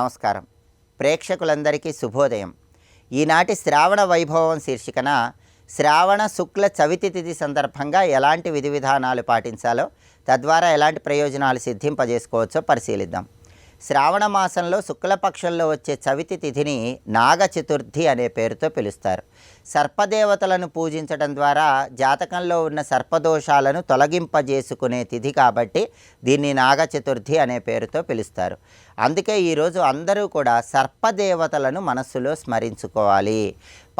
నమస్కారం. ప్రేక్షకులందరికీ శుభోదయం. ఈనాటి శ్రావణ వైభవం శీర్షికన శ్రావణ శుక్ల చవితి తిథి సందర్భంగా ఎలాంటి విధి విధానాలు పాటించాలో, తద్వారా ఎలాంటి ప్రయోజనాలు సిద్ధింపజేసుకోవచ్చో పరిశీలిద్దాం. శ్రావణ మాసంలో శుక్లపక్షంలో వచ్చే చవితి తిథిని నాగ చతుర్థి అనే పేరుతో పిలుస్తారు. సర్పదేవతలను పూజించడం ద్వారా జాతకంలో ఉన్న సర్పదోషాలను తొలగింపజేసుకునే తిథి కాబట్టి దీన్ని నాగ చతుర్థి అనే పేరుతో పిలుస్తారు. అందుకే ఈరోజు అందరూ కూడా సర్పదేవతలను మనస్సులో స్మరించుకోవాలి.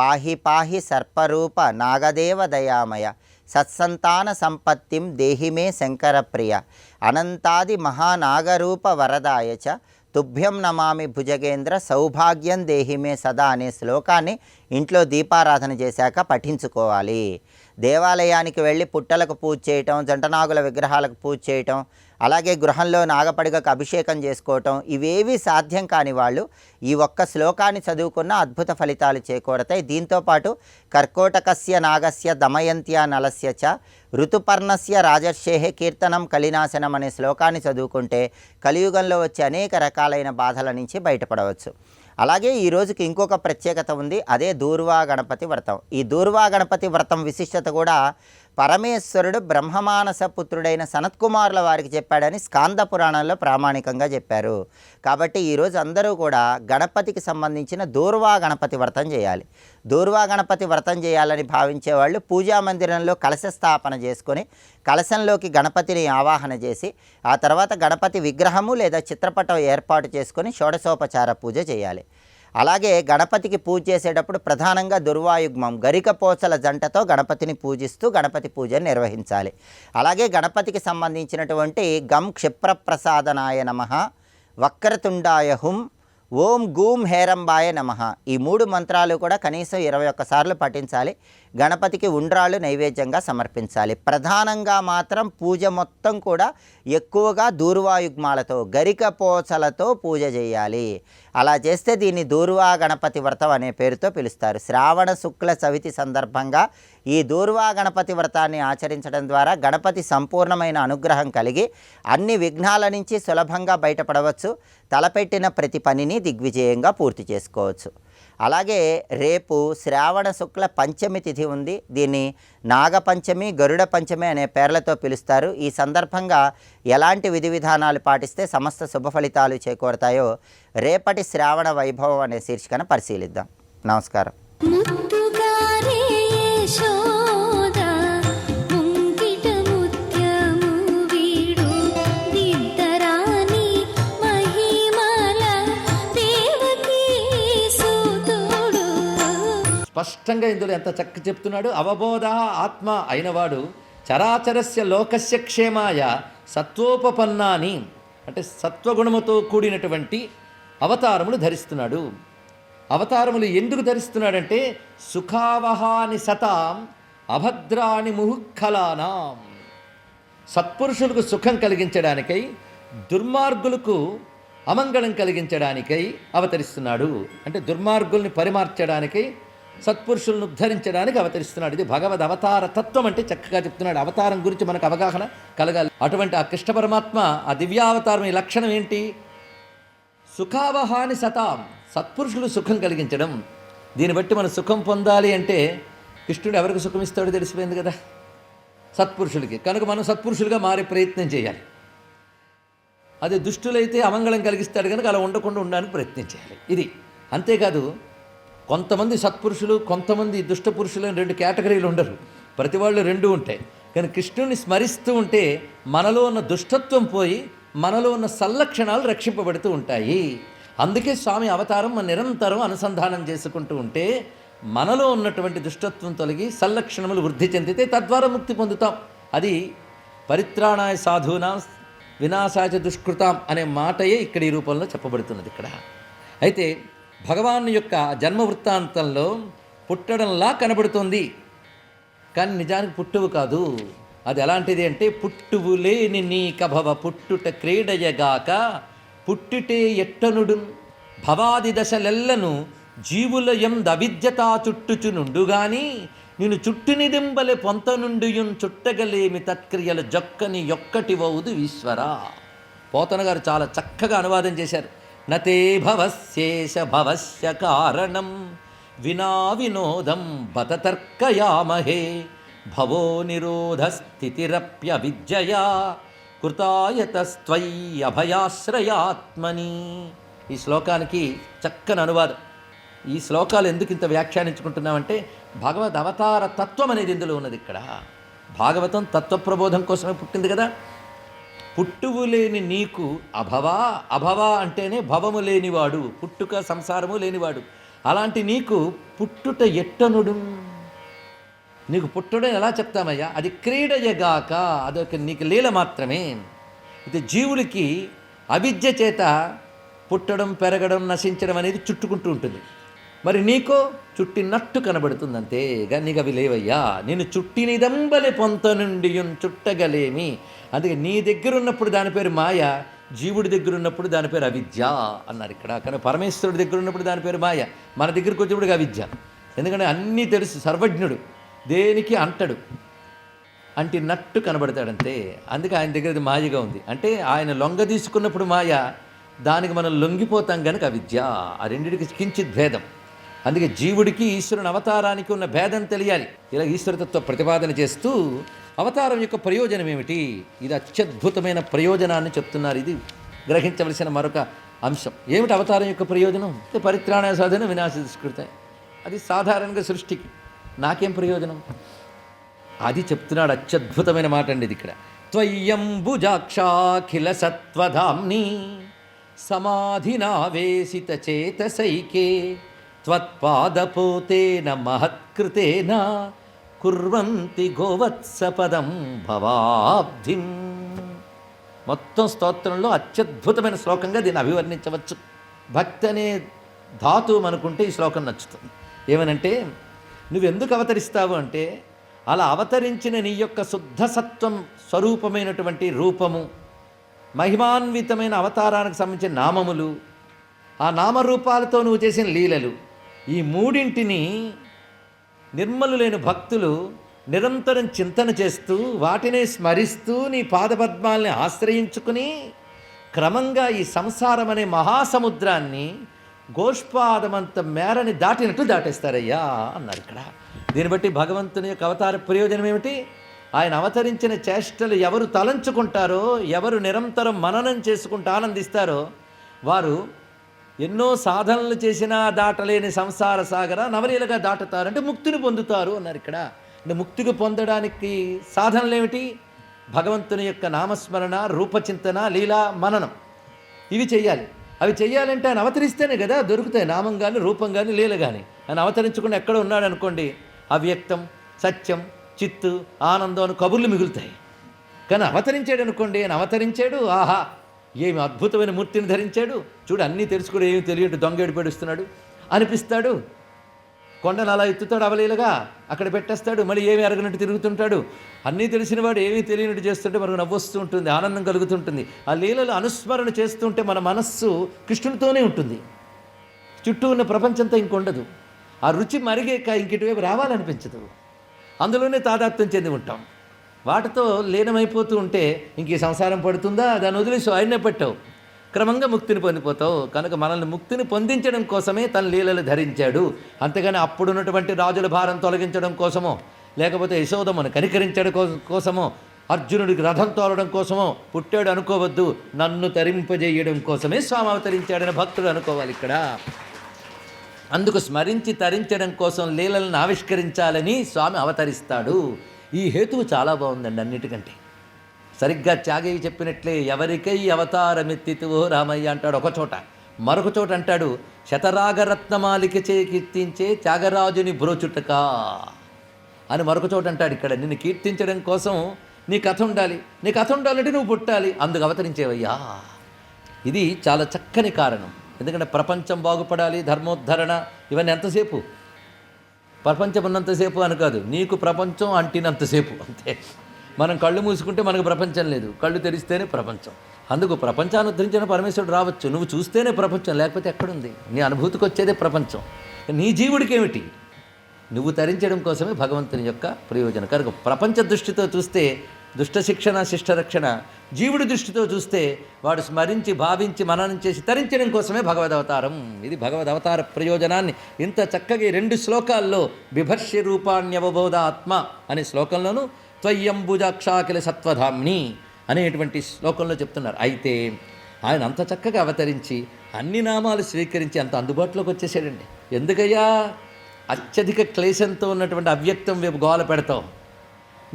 పాహి పాహి సర్పరూప నాగదేవ దయామయ సత్సంతాన సంపత్తిం దేహిమే శంకరప్రియ అనంతాది మహానాగరూప వరదాయచ తుభ్యం నమామి భుజగేంద్ర సౌభాగ్యం దేహిమే సదా అనే శ్లోకాన్ని ఇంట్లో దీపారాధన చేశాక పఠించుకోవాలి. దేవాలయానికి వెళ్ళి పుట్టలకు పూజ చేయటం, జంటనాగుల విగ్రహాలకు పూజ చేయటం, అలాగే గృహంలో నాగపడిగకు అభిషేకం చేసుకోవటం ఇవేవి సాధ్యం కాని వాళ్ళు ఈ ఒక్క శ్లోకాన్ని చదువుకున్న అద్భుత ఫలితాలు చేకూరతాయి. దీంతోపాటు కర్కోటకస్య నాగస్య దమయంత్యా నలస్య చ ఋతుపర్ణస్య రాజర్షేహే కీర్తనం కలినాశనం అనే శ్లోకాన్ని చదువుకుంటే కలియుగంలో వచ్చే అనేక రకాలైన బాధల నుంచి బయటపడవచ్చు. అలాగే ఈ రోజుకి ఇంకొక ప్రత్యేకత ఉంది, అదే దూర్వా గణపతి వ్రతం. ఈ దూర్వా గణపతి వ్రతం విశిష్టత కూడా పరమేశ్వరుడు బ్రహ్మమానస పుత్రుడైన సనత్కుమారుల వారికి చెప్పాడని స్కాంద పురాణంలో ప్రామాణికంగా చెప్పారు. కాబట్టి ఈరోజు అందరూ కూడా గణపతికి సంబంధించిన దూర్వా గణపతి వ్రతం చేయాలి. దూర్వా గణపతి వ్రతం చేయాలని భావించే వాళ్ళు పూజా మందిరంలో కలశ స్థాపన చేసుకొని కలశంలోకి గణపతిని ఆవాహన చేసి ఆ తర్వాత గణపతి విగ్రహము లేదా చిత్రపటం ఏర్పాటు చేసుకొని షోడశోపచార పూజ చేయాలి. అలాగే గణపతికి పూజ చేసేటప్పుడు ప్రధానంగా దుర్వాయుగ్మం గరికపోచల జంటతో గణపతిని పూజిస్తూ గణపతి పూజను నిర్వహించాలి. అలాగే గణపతికి సంబంధించినటువంటి గం క్షిప్రప్రసాదనాయ నమః, వక్రతుండాయ హుం, ఓం గూం హేరంబాయ నమః ఈ 3 మంత్రాలు కూడా కనీసం 21 సార్లు పఠించాలి. గణపతికి ఉండ్రాళ్ళు నైవేద్యంగా సమర్పించాలి. ప్రధానంగా మాత్రం పూజ మొత్తం కూడా ఎక్కువగా దూర్వాయుగ్మాలతో గరికపోచలతో పూజ చేయాలి. అలా చేస్తే దీన్ని దూర్వా గణపతి వ్రతం అనే పేరుతో పిలుస్తారు. శ్రావణ శుక్ల చవితి సందర్భంగా ఈ దూర్వా గణపతి వ్రతాన్ని ఆచరించడం ద్వారా గణపతి సంపూర్ణమైన అనుగ్రహం కలిగి అన్ని విఘ్నాల నుంచి సులభంగా బయటపడవచ్చు. తలపెట్టిన ప్రతి పనిని దిగ్విజయంగా పూర్తి చేసుకోవచ్చు. అలాగే రేపు శ్రావణ శుక్ల పంచమి తిథి ఉంది. దీన్ని నాగపంచమి, గరుడ పంచమి అనే పేర్లతో పిలుస్తారు. ఈ సందర్భంగా ఎలాంటి విధి విధానాలు పాటిస్తే సమస్త శుభ ఫలితాలు చేకూరతాయో రేపటి శ్రావణ వైభవం అనే శీర్షికన పరిశీలిద్దాం. నమస్కారం. స్పష్టంగా ఇందులో ఎంత చక్క చెప్తున్నాడు. అవబోధ ఆత్మ అయినవాడు చరాచరస్య లోకస్య క్షేమాయ సత్వోపపన్నాని అంటే సత్వగుణముతో కూడినటువంటి అవతారములు ధరిస్తున్నాడు. అవతారములు ఎందుకు ధరిస్తున్నాడంటే సుఖావహాని సతాం అభద్రాని ముహుక్కలానాం, సత్పురుషులకు సుఖం కలిగించడానికై దుర్మార్గులకు అమంగళం కలిగించడానికై అవతరిస్తున్నాడు. అంటే దుర్మార్గుల్ని పరిమార్చడానికై సత్పురుషులను ఉద్ధరించడానికి అవతరిస్తున్నాడు. ఇది భగవద్ అవతార తత్వం అంటే చక్కగా చెప్తున్నాడు. అవతారం గురించి మనకు అవగాహన కలగాలి. అటువంటి ఆ కృష్ణ పరమాత్మ ఆ దివ్యావతారం ఈ లక్షణం ఏంటి? సుఖావహాని సతాం, సత్పురుషులు సుఖం కలిగించడం. దీన్ని బట్టి మనం సుఖం పొందాలి అంటే కృష్ణుడు ఎవరికి సుఖం ఇస్తాడో తెలిసిపోయింది కదా, సత్పురుషులకి. కనుక మనం సత్పురుషులుగా మారే ప్రయత్నం చేయాలి. అదే దుష్టులైతే అమంగళం కలిగిస్తాడు కనుక అలా ఉండకుండా ఉండడానికి ప్రయత్నం చేయాలి. ఇది అంతేకాదు, కొంతమంది సత్పురుషులు కొంతమంది దుష్ట పురుషులు అని 2 కేటగిరీలు ఉండరు. ప్రతి వాళ్ళు 2 ఉంటాయి. కానీ కృష్ణుని స్మరిస్తూ ఉంటే మనలో ఉన్న దుష్టత్వం పోయి మనలో ఉన్న సల్లక్షణాలు రక్షింపబడుతూ ఉంటాయి. అందుకే స్వామి అవతారం మన నిరంతరం అనుసంధానం చేసుకుంటూ ఉంటే మనలో ఉన్నటువంటి దుష్టత్వం తొలగి సల్లక్షణములు వృద్ధి చెందితే తద్వారా ముక్తి పొందుతాం. అది పరిత్రాణాయ సాధూనాం వినాశాయ దుష్కృతాం అనే మాటయే ఇక్కడ ఈ రూపంలో చెప్పబడుతున్నది. ఇక్కడ అయితే భగవాను యొక్క జన్మ వృత్తాంతంలో పుట్టడంలా కనబడుతుంది, కానీ నిజానికి పుట్టువు కాదు. అది ఎలాంటిది అంటే పుట్టువు లేని నీ కభవ పుట్టుట క్రీడయగాక పుట్టిటే ఎట్టనుడు భవాది దశలెల్లను జీవుల ఎందవిద్యతా చుట్టుచునుండుగాని నేను చుట్టునిదింబలే పొంత నుండియున్ చుట్టగలేమి తత్క్రియల జొక్కని యొక్కటివౌదు ఈశ్వర. పోతన గారు చాలా చక్కగా అనువాదం చేశారు. నతే భవస్యేష భవస్య కారణం వినా వినోదం బత తర్కయామహే భవో నిరోధ స్థితిరప్యవిద్యయా కృతాయతస్త్వయి అభయాశ్రయాత్మని. ఈ శ్లోకానికి చక్కని అనువాదం. ఈ శ్లోకాలు ఎందుకు ఇంత వ్యాఖ్యానించుకుంటున్నామంటే భగవద్ అవతార తత్వం అనేది ఇందులో ఉన్నది. ఇక్కడ భాగవతం తత్వప్రబోధం కోసమే పుట్టింది కదా. పుట్టువు లేని నీకు అభవా, అభవా అంటేనే భవము లేనివాడు, పుట్టుక సంసారము లేనివాడు. అలాంటి నీకు పుట్టుట ఎట్టనుడు, నీకు పుట్టడం ఎలా చెప్తామయ్యా? అది క్రీడయగాక, అదొక నీకు లీల మాత్రమే. ఇది జీవులకి అవిద్య చేత పుట్టడం, పెరగడం, నశించడం అనేది చుట్టుకుంటూ ఉంటుంది. మరి నీకో చుట్టినట్టు కనబడుతుంది అంతే, కానీ నీకు అవి లేవయ్యా. నేను చుట్టినిదంబలి పొంత నుండి చుట్టగలేమి. అందుకే నీ దగ్గర ఉన్నప్పుడు దాని పేరు మాయ, జీవుడి దగ్గర ఉన్నప్పుడు దాని పేరు అవిద్య అన్నారు ఇక్కడ. కానీ పరమేశ్వరుడి దగ్గర ఉన్నప్పుడు దాని పేరు మాయ, మన దగ్గరికి వచ్చేప్పుడు అవిద్య. ఎందుకంటే అన్నీ తెలుసు, సర్వజ్ఞుడు, దేనికి అంటడు, అంటినట్టు కనబడతాడంతే. అందుకే ఆయన దగ్గర అది మాయగా ఉంది. అంటే ఆయన లొంగ తీసుకున్నప్పుడు మాయ, దానికి మనం లొంగిపోతాం కనుక అవిద్య. ఆ రెండిటికి కించిత్ భేదం. అందుకే జీవుడికి ఈశ్వరుని అవతారానికి ఉన్న భేదం తెలియాలి. ఇలా ఈశ్వరతత్వ ప్రతిపాదన చేస్తూ అవతారం యొక్క ప్రయోజనం ఏమిటి, ఇది అత్యద్భుతమైన ప్రయోజనాన్ని చెప్తున్నారు. ఇది గ్రహించవలసిన మరొక అంశం. ఏమిటి అవతారం యొక్క ప్రయోజనం? పరిత్రాణ సాధన వినాశ దుష్కృత. అది సాధారణంగా సృష్టికి, నాకేం ప్రయోజనం అది చెప్తున్నాడు. అత్యద్భుతమైన మాట అండి ఇది ఇక్కడ. త్వయ్యంబుజాక్షాఖిల సత్వధామ్ని సమాధినావేశిత చేతసైకే త్వత్పాదపోతేన మహత్కృతేన కుర్వంతి గోవత్సపదం భవాబ్ధిం. మొత్తం స్తోత్రంలో అత్యద్భుతమైన శ్లోకంగా దీన్ని అభివర్ణించవచ్చు. భక్తి అనే ధాతువు అనుకుంటే ఈ శ్లోకం నచ్చుతుంది. ఏమనంటే, నువ్వెందుకు అవతరిస్తావు అంటే, అలా అవతరించిన నీ యొక్క శుద్ధసత్వం స్వరూపమైనటువంటి రూపము, మహిమాన్వితమైన అవతారానికి సంబంధించిన నామములు, ఆ నామరూపాలతో నువ్వు చేసిన లీలలు, ఈ మూడింటిని నిర్మలులైన భక్తులు నిరంతరం చింతన చేస్తూ, వాటినే స్మరిస్తూ, నీ పాదపద్మాల్ని ఆశ్రయించుకుని క్రమంగా ఈ సంసారం అనే మహాసముద్రాన్ని గోష్పాదమంత మేరని దాటినట్టు దాటేస్తారయ్యా అన్నారు ఇక్కడ. దీన్ని బట్టి భగవంతుని యొక్క అవతార ప్రయోజనం ఏమిటి? ఆయన అవతరించిన చేష్టలు ఎవరు తలంచుకుంటారో, ఎవరు నిరంతరం మననం చేసుకుంటూ ఆనందిస్తారో, వారు ఎన్నో సాధనలు చేసినా దాటలేని సంసార సాగర నవలీలగా దాటుతారు, అంటే ముక్తిని పొందుతారు అన్నారు ఇక్కడ. అంటే ముక్తిని పొందడానికి సాధనలు ఏమిటి? భగవంతుని యొక్క నామస్మరణ, రూపచింతన, లీలా మననం, ఇవి చెయ్యాలి. అవి చెయ్యాలంటే ఆయన అవతరిస్తేనే కదా దొరుకుతాయి. నామం కానీ, రూపం కానీ, లీల కానీ. ఆయన అవతరించకుండా ఎక్కడ ఉన్నాడు అనుకోండి, అవ్యక్తం, సత్యం, చిత్తు, ఆనందం అని కబుర్లు మిగులుతాయి. కానీ అవతరించాడు అనుకోండి, ఆయన అవతరించాడు, ఆహా ఏమి అద్భుతమైన మూర్తిని ధరించాడు, చూడు అన్నీ తెలుసు కూడా ఏమి తెలియదు, దొంగేడు పెడుస్తున్నాడు అనిపిస్తాడు. కొండను అలా ఎత్తుతాడు అవలీలగా, అక్కడ పెట్టేస్తాడు, మళ్ళీ ఏమి అరగనట్టు తిరుగుతుంటాడు. అన్నీ తెలిసినవాడు ఏమీ తెలియనట్టు చేస్తుంటే మనకు నవ్వొస్తూ ఉంటుంది, ఆనందం కలుగుతుంటుంది. ఆ లీలలు అనుస్మరణ చేస్తుంటే మన మనస్సు కృష్ణునితోనే ఉంటుంది, చుట్టూ ఉన్న ప్రపంచంతో ఇంకొండదు. ఆ రుచి మరిగేక ఇంకిటివైపు రావాలనిపించదు, అందులోనే తాదాత్మ్యం చెంది ఉంటాం. వాటితో లీనమైపోతూ ఉంటే ఇంక ఈ సంసారం పడుతుందా, దాన్ని వదిలేసి ఆయన్నే పెట్టావు, క్రమంగా ముక్తిని పొందిపోతావు. కనుక మనల్ని ముక్తిని పొందించడం కోసమే తన లీలలు ధరించాడు. అంతేగాని అప్పుడున్నటువంటి రాజుల భారం తొలగించడం కోసమో, లేకపోతే యశోదమ్మను కనికరించడం కోసమో, అర్జునుడికి రథం తోలడం కోసమో పుట్టాడు అనుకోవద్దు. నన్ను తరింపజేయడం కోసమే స్వామి అవతరించాడని భక్తుడు అనుకోవాలి ఇక్కడ. అందుకు స్మరించి తరించడం కోసం లీలలను ఆవిష్కరించాలని స్వామి అవతరిస్తాడు. ఈ హేతువు చాలా బాగుందండి అన్నిటికంటే. సరిగ్గా త్యాగయ్య చెప్పినట్లే, ఎవరికై అవతారమెత్తితువో రామయ్య అంటాడు ఒక చోట, మరొక చోట అంటాడు శతరాగరత్నమాలిక చే కీర్తించే త్యాగరాజుని బ్రోచుటక అని మరొక చోట అంటాడు. ఇక్కడ నిన్ను కీర్తించడం కోసం నీ కథ ఉండాలి, నీ కథ ఉండాలంటే నువ్వు పుట్టాలి, అందుకు అవతరించేవయ్యా. ఇది చాలా చక్కని కారణం. ఎందుకంటే ప్రపంచం బాగుపడాలి, ధర్మోద్ధరణ, ఇవన్నీ ఎంతసేపు? ప్రపంచం ఉన్నంతసేపు అని కాదు, నీకు ప్రపంచం అంటినంతసేపు అంతే. మనం కళ్ళు మూసుకుంటే మనకు ప్రపంచం లేదు, కళ్ళు తెరిస్తేనే ప్రపంచం. అందుకు ప్రపంచాన్ని ఉద్ధరించిన పరమేశ్వరుడు రావచ్చు, నువ్వు చూస్తేనే ప్రపంచం, లేకపోతే ఎక్కడుంది? నీ అనుభూతికి వచ్చేదే ప్రపంచం. నీ జీవుడికి ఏమిటి? నువ్వు తరించడం కోసమే భగవంతుని యొక్క ప్రయోజనం. కనుక ప్రపంచ దృష్టితో చూస్తే దుష్ట శిక్షణ శిష్ట రక్షణ. జీవుడి దృష్టితో చూస్తే వాడు స్మరించి భావించి మననం చేసి తరించడం కోసమే భగవదవతారం. ఇది భగవదవతార ప్రయోజనాన్ని ఇంత చక్కగా 2 శ్లోకాల్లో బిభర్ష్య రూపాణ్యవబోధ ఆత్మ అనే శ్లోకంలోనూ త్వయ్యంబుజాక్షాకిల సత్వధామ్ని అనేటువంటి శ్లోకంలో చెప్తున్నారు. అయితే ఆయన అంత చక్కగా అవతరించి అన్ని నామాలు స్వీకరించి అంత అందుబాటులోకి వచ్చేసాడండి. ఎందుకయ్యా అత్యధిక క్లేశంతో ఉన్నటువంటి అవ్యక్తం వైపు గోల పెడతావు?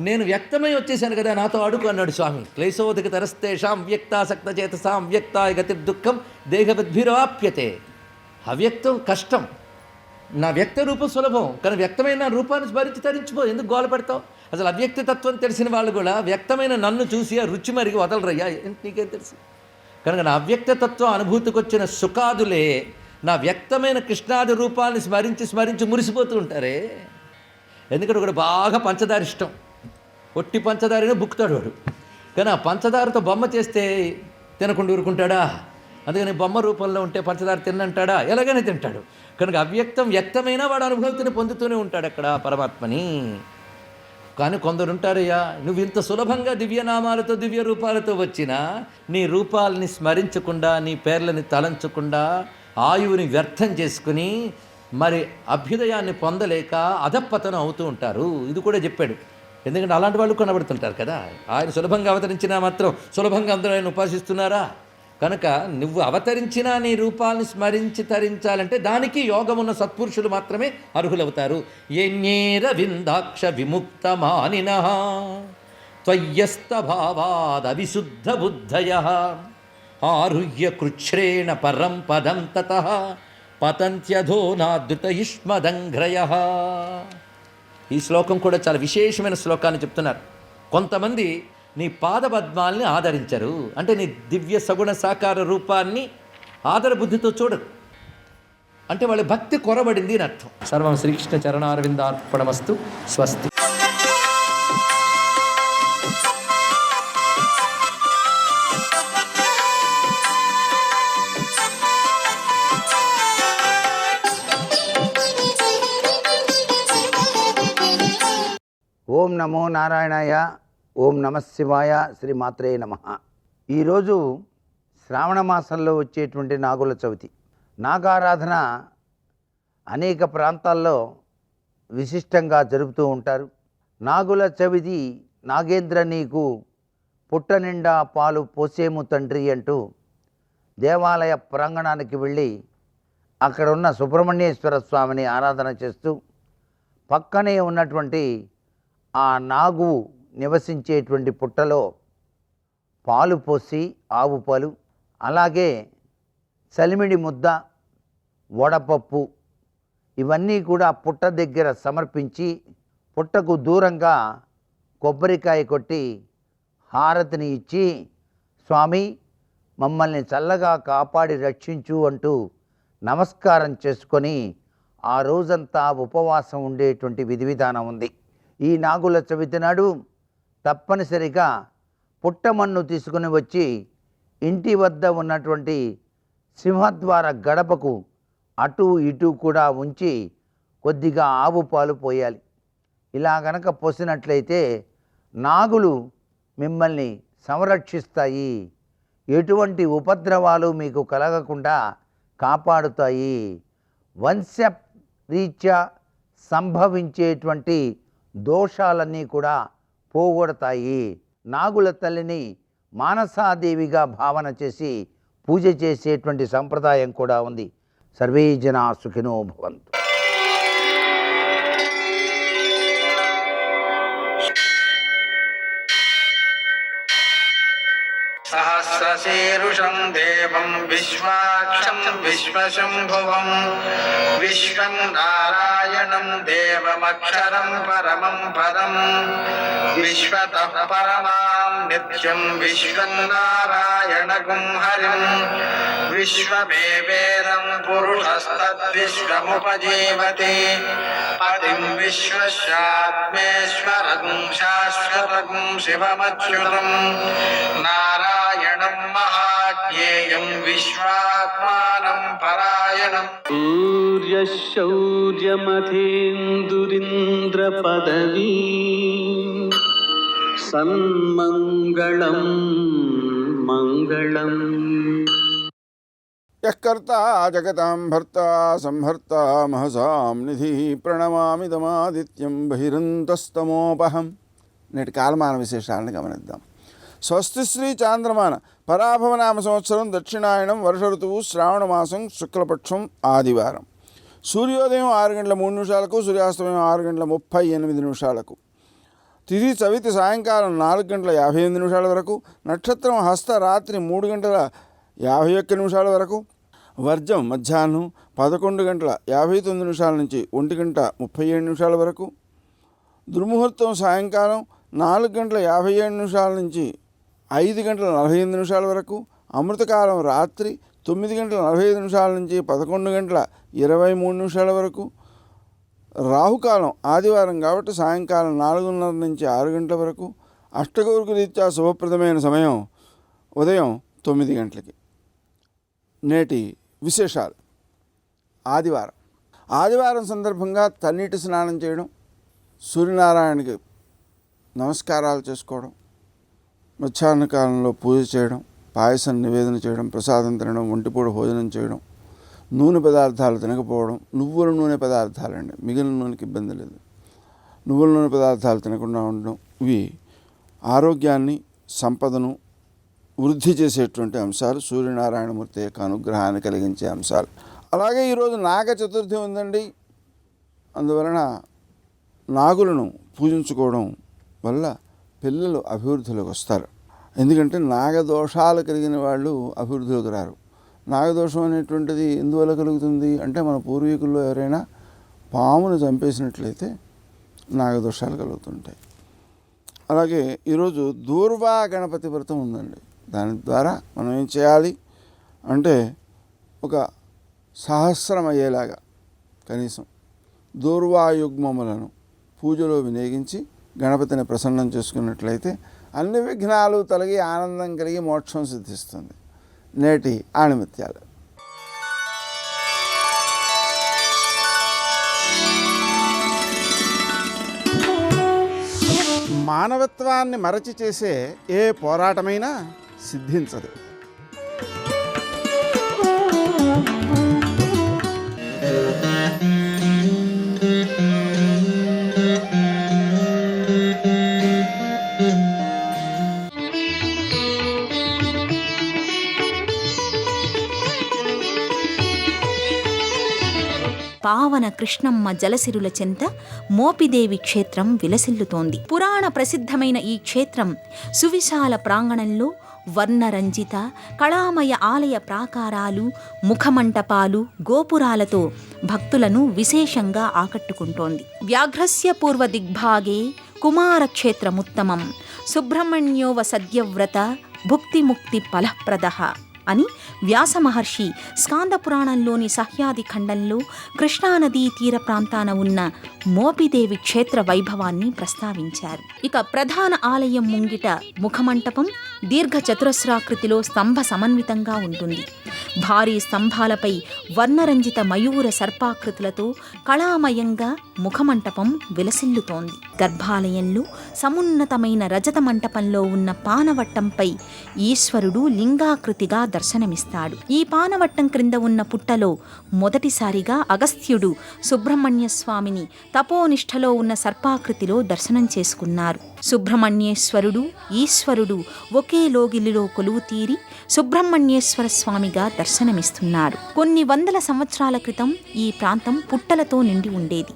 నేను వ్యక్తమై వచ్చేసాను కదా, నాతో అడుగు అన్నాడు స్వామి. క్లేశోధిక తరస్తేషాం వ్యక్తాసక్త చేతసాం వ్యక్తాయ గతి దుఃఖం దేహవద్భిరవాప్యతే. అవ్యక్తం కష్టం, నా వ్యక్త రూపం సులభం, కానీ వ్యక్తమైన రూపాన్ని స్మరించి తరించిపో. ఎందుకు గోల పెడతావు? అసలు అవ్యక్త తత్వం తెలిసిన వాళ్ళు కూడా వ్యక్తమైన నన్ను చూసి ఆ రుచి మరిగి వదలరయ్యా, నీకేం తెలుసు? కనుక నా అవ్యక్తతత్వం అనుభూతికి వచ్చిన సుఖాదులే నా వ్యక్తమైన కృష్ణాది రూపాన్ని స్మరించి మురిసిపోతూ ఉంటారే. ఎందుకంటే కూడా బాగా పంచదార ఇష్టం, ఒట్టి పంచదారనే బుక్కుతాడు వాడు. కానీ ఆ పంచదారతో బొమ్మ చేస్తే తినకుండా ఊరుకుంటాడా? అందుకని బొమ్మ రూపంలో ఉంటే పంచదార తిన్నంటాడా? ఎలాగైనా తింటాడు. కనుక అవ్యక్తం వ్యక్తమైనా వాడు అనుభూతిని పొందుతూనే ఉంటాడు అక్కడ పరమాత్మని. కానీ కొందరు ఉంటారయ్యా, నువ్వు ఇంత సులభంగా దివ్యనామాలతో దివ్య రూపాలతో వచ్చినా నీ రూపాలని స్మరించకుండా, నీ పేర్లని తలంచకుండా ఆయువుని వ్యర్థం చేసుకుని మరి అభ్యుదయాన్ని పొందలేక అధపతనం అవుతూ ఉంటారు. ఇది కూడా చెప్పాడు. ఎందుకంటే అలాంటి వాళ్ళు కనబడుతుంటారు కదా. ఆయన సులభంగా అవతరించినా మాత్రం సులభంగా అందరూ ఆయన ఉపాసిస్తున్నారా? కనుక నువ్వు అవతరించినా నీ రూపాలని స్మరించి తరించాలంటే దానికి యోగమున్న సత్పురుషులు మాత్రమే అర్హులవుతారు. ఎన్యేర విందాక్ష విముక్తమానినః త్వయ్యస్త భావాద్ అవిశుద్ధ బుద్ధయః ఆరుహ్య కృచ్ఛ్రేణ పరం పదం తతః పతంత్యధోనాదృత యుష్మదంఘ్రయః. ఈ శ్లోకం కూడా చాలా విశేషమైన శ్లోకాన్ని చెప్తున్నారు. కొంతమంది నీ పాదపద్మాల్ని ఆదరించరు, అంటే నీ దివ్య సగుణ సాకార రూపాన్ని ఆదర బుద్ధితో చూడరు, అంటే వాళ్ళ భక్తి కొరబడింది అని అర్థం. సర్వం శ్రీకృష్ణ చరణారవిందార్పణమస్తు. స్వస్తి. ఓం నమో నారాయణాయ. ఓం నమశివాయ. శ్రీ మాత్రే నమః. ఈరోజు శ్రావణ మాసంలో వచ్చేటువంటి నాగుల చవితి. నాగారాధన అనేక ప్రాంతాల్లో విశిష్టంగా జరుపుతూ ఉంటారు. నాగుల చవితి నాగేంద్ర నీకు పుట్ట నిండా పాలు పోసేము తండ్రి అంటూ దేవాలయ ప్రాంగణానికి వెళ్ళి అక్కడ ఉన్న సుబ్రహ్మణ్యేశ్వర స్వామిని ఆరాధన చేస్తూ పక్కనే ఉన్నటువంటి ఆ నాగు నివసించేటువంటి పుట్టలో పాలు పోసి, ఆవు పాలు, అలాగే చలిమిడి ముద్ద, వడపప్పు ఇవన్నీ కూడా పుట్ట దగ్గర సమర్పించి పుట్టకు దూరంగా కొబ్బరికాయ కొట్టి హారతిని ఇచ్చి, స్వామి మమ్మల్ని చల్లగా కాపాడి రక్షించు అంటూ నమస్కారం చేసుకొని ఆ రోజంతా ఉపవాసం ఉండేటువంటి విధి విధానం ఉంది. ఈ నాగుల చవితి నాడు తప్పనిసరిగా పుట్టమన్ను తీసుకుని వచ్చి ఇంటి వద్ద ఉన్నటువంటి సింహద్వార గడపకు అటు ఇటు కూడా ఉంచి కొద్దిగా ఆవు పాలు పోయాలి. ఇలా గనక పోసినట్లయితే నాగులు మిమ్మల్ని సంరక్షిస్తాయి, ఎటువంటి ఉపద్రవాలు మీకు కలగకుండా కాపాడుతాయి, వంశరీత్యా సంభవించేటువంటి దోషాలన్నీ కూడా పోగొడతాయి. నాగుల తల్లిని మానసాదేవిగా భావన చేసి పూజ చేసేటువంటి సంప్రదాయం కూడా ఉంది. సర్వే జనా సుఖినో భవంతు. సహస్రశీరుషం దేవం విశ్వాక్షం విశ్వశంభువం విశ్వం నారాయణం దేవమక్షరం పరమం పదం విశ్వతః పరమాం నిత్యం విశ్వం నారాయణగుం హరిం విశ్వమేవేదం పురుషస్తద్విశ్వముపజీవతి పతిం విశ్వస్యాత్మేశ్వరం శాశ్వతం శివమచ్యుతం నారాయణం మహాజ్ఞేయం విశ్వాత్మానం పరాయణం. సూర్యశౌర్యమథేందురింద్ర పదవీ సన్మంగళం మంగళం. యః కర్తా జగతాం భర్తా సంహర్తా మహసాం నిధి ప్రణమామిదమాదిత్యం బహిరంతస్తమోపహం. నేటి కాలమాన విశేషాలను గమనిద్దాం. స్వస్తి శ్రీ చాంద్రమాన పరాభవనామ సంవత్సరం దక్షిణాయనం వర్ష ఋతువు శ్రావణమాసం శుక్లపక్షం ఆదివారం. సూర్యోదయం 6:03, సూర్యాస్తమయం 6:38. తిథి చవితి సాయంకాలం 4:58 వరకు. నక్షత్రం హస్త రాత్రి 3:51 వరకు. వర్జం మధ్యాహ్నం 11:59 నుంచి 1:37 వరకు. దుర్ముహూర్తం సాయంకాలం 4:57 నుంచి 5:48 వరకు. అమృతకాలం రాత్రి 9:45 నుంచి 11:23 వరకు. రాహుకాలం ఆదివారం కాబట్టి సాయంకాలం 4:30 నుంచి 6 గంటల వరకు. అష్టగౌరికి రీత్యా శుభప్రదమైన సమయం ఉదయం 9 గంటలకి. నేటి విశేషాలు. ఆదివారం సందర్భంగా తన్నీటి స్నానం చేయడం, సూర్యనారాయణకి నమస్కారాలు చేసుకోవడం, మధ్యాహ్న కాలంలో పూజ చేయడం, పాయసం నివేదన చేయడం, ప్రసాదం తినడం, ఒంటిపూట భోజనం చేయడం, నూనె పదార్థాలు తినకపోవడం. నువ్వుల నూనె పదార్థాలండి, మిగిలిన నూనెకి ఇబ్బంది లేదు. నువ్వుల నూనె పదార్థాలు తినకుండా ఉండడం ఇవి ఆరోగ్యాన్ని, సంపదను వృద్ధి చేసేటువంటి అంశాలు, సూర్యనారాయణమూర్తి యొక్క అనుగ్రహాన్ని కలిగించే అంశాలు. అలాగే ఈరోజు నాగ చతుర్థి ఉందండి. అందువలన నాగులను పూజించుకోవడం వల్ల పిల్లలు అభివృద్ధిలోకి వస్తారు. ఎందుకంటే నాగదోషాలు కలిగిన వాళ్ళు అభివృద్ధిలోకి రారు. నాగదోషం అనేటువంటిది ఎందువల్ల కలుగుతుంది అంటే మన పూర్వీకుల్లో ఎవరైనా పామును చంపేసినట్లయితే నాగదోషాలు కలుగుతుంటాయి. అలాగే ఈరోజు దూర్వా గణపతి వ్రతం ఉందండి. దాని ద్వారా మనం ఏం చేయాలి అంటే ఒక సహస్రం అయ్యేలాగా కనీసం దూర్వాయుగ్మములను పూజలో వినియోగించి గణపతిని ప్రసన్నం చేసుకున్నట్లయితే అన్ని విఘ్నాలు తొలగి ఆనందం కలిగి మోక్షం సిద్ధిస్తుంది. నేటి ఆణిముత్యాలు. మానవత్వాన్ని మరచి చేసే ఏ పోరాటమైనా సిద్ధించదు. పావన కృష్ణమ్మ జలసిరుల చెంత మోపిదేవి క్షేత్రం విలసిల్లుతోంది. పురాణ ప్రసిద్ధమైన ఈ క్షేత్రం సువిశాల ప్రాంగణంలో వర్ణరంజిత కళామయ ఆలయ ప్రాకారాలు, ముఖమంటపాలు, గోపురాలతో భక్తులను విశేషంగా ఆకట్టుకుంటోంది. వ్యాఘ్రస్య పూర్వ దిగ్భాగే కుమారక్షేత్రముత్తమం సుబ్రహ్మణ్యోవ సద్యవ్రత భుక్తిముక్తి ఫలప్రదః అని వ్యాస మహర్షి స్కాంద పురాణంలోని సహ్యాది ఖండంలో కృష్ణానదీ తీర ప్రాంతాన ఉన్న మోపిదేవి క్షేత్ర వైభవాన్ని ప్రస్తావించారు. ఇక ప్రధాన ఆలయం ముంగిట ముఖమంటపం దీర్ఘ చతురస్రాకృతిలో స్తంభ సమన్వితంగా ఉంటుంది. భారీ స్తంభాలపై వర్ణరంజిత మయూర సర్పాకృతులతో కళామయంగా ముఖమంటపం విలసిల్లుతోంది. గర్భాలయంలో సమున్నతమైన రజత మంటపంలో ఉన్న పానవట్టంపై ఈశ్వరుడు లింగాకృతిగా దర్శనమిస్తాడు. ఈ పానవట్టం క్రింద ఉన్న పుట్టలో మొదటిసారిగా అగస్త్యుడు సుబ్రహ్మణ్య స్వామిని తపోనిష్టలో ఉన్న సర్పాకృతిలో దర్శనం చేసుకున్నారు. సుబ్రహ్మణ్యేశ్వరుడు, ఈశ్వరుడు ఒకే లోగిలిలో కొలువు తీరి సుబ్రహ్మణ్యేశ్వర స్వామిగా దర్శనమిస్తున్నారు. కొన్ని వందల సంవత్సరాల క్రితం ఈ ప్రాంతం పుట్టలతో నిండి ఉండేది.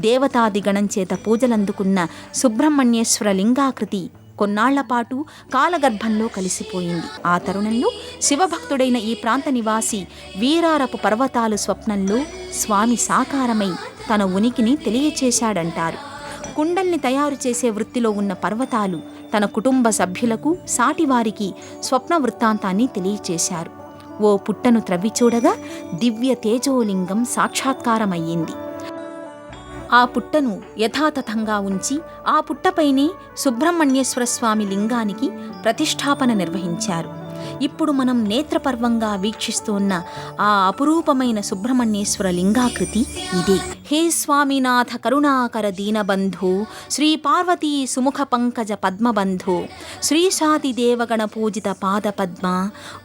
దేవతాదిగణం చేత పూజలందుకున్న సుబ్రహ్మణ్యేశ్వర లింగాకృతి కొన్నాళ్లపాటు కాలగర్భంలో కలిసిపోయింది. ఆ తరుణంలో శివభక్తుడైన ఈ ప్రాంత నివాసి వీరారపు పర్వతాలు స్వప్నంలో స్వామి సాకారమై తన ఉనికిని తెలియచేశాడంటారు. కుండల్ని తయారు చేసే వృత్తిలో ఉన్న పర్వతాలు తన కుటుంబ సభ్యులకు, సాటివారికి స్వప్న వృత్తాంతాన్ని తెలియచేశారు. ఓ పుట్టను త్రవ్వి చూడగా దివ్య తేజోలింగం సాక్షాత్కారమయ్యింది. ఆ పుట్టను యథాతథంగా ఉంచి ఆ పుట్టపైనే సుబ్రహ్మణ్యేశ్వర స్వామి లింగానికి ప్రతిష్ఠాపన నిర్వహించారు. ఇప్పుడు మనం నేత్రపర్వంగా వీక్షిస్తున్న ఆ అపురూపమైన సుబ్రహ్మణ్యేశ్వర లింగాకృతి ఇదే. హే స్వామినాథ కరుణాకర దీనబంధు, శ్రీ పార్వతీ సుముఖ పంకజ పద్మబంధు, శ్రీశాతి దేవగణ పూజిత పాద పద్మ,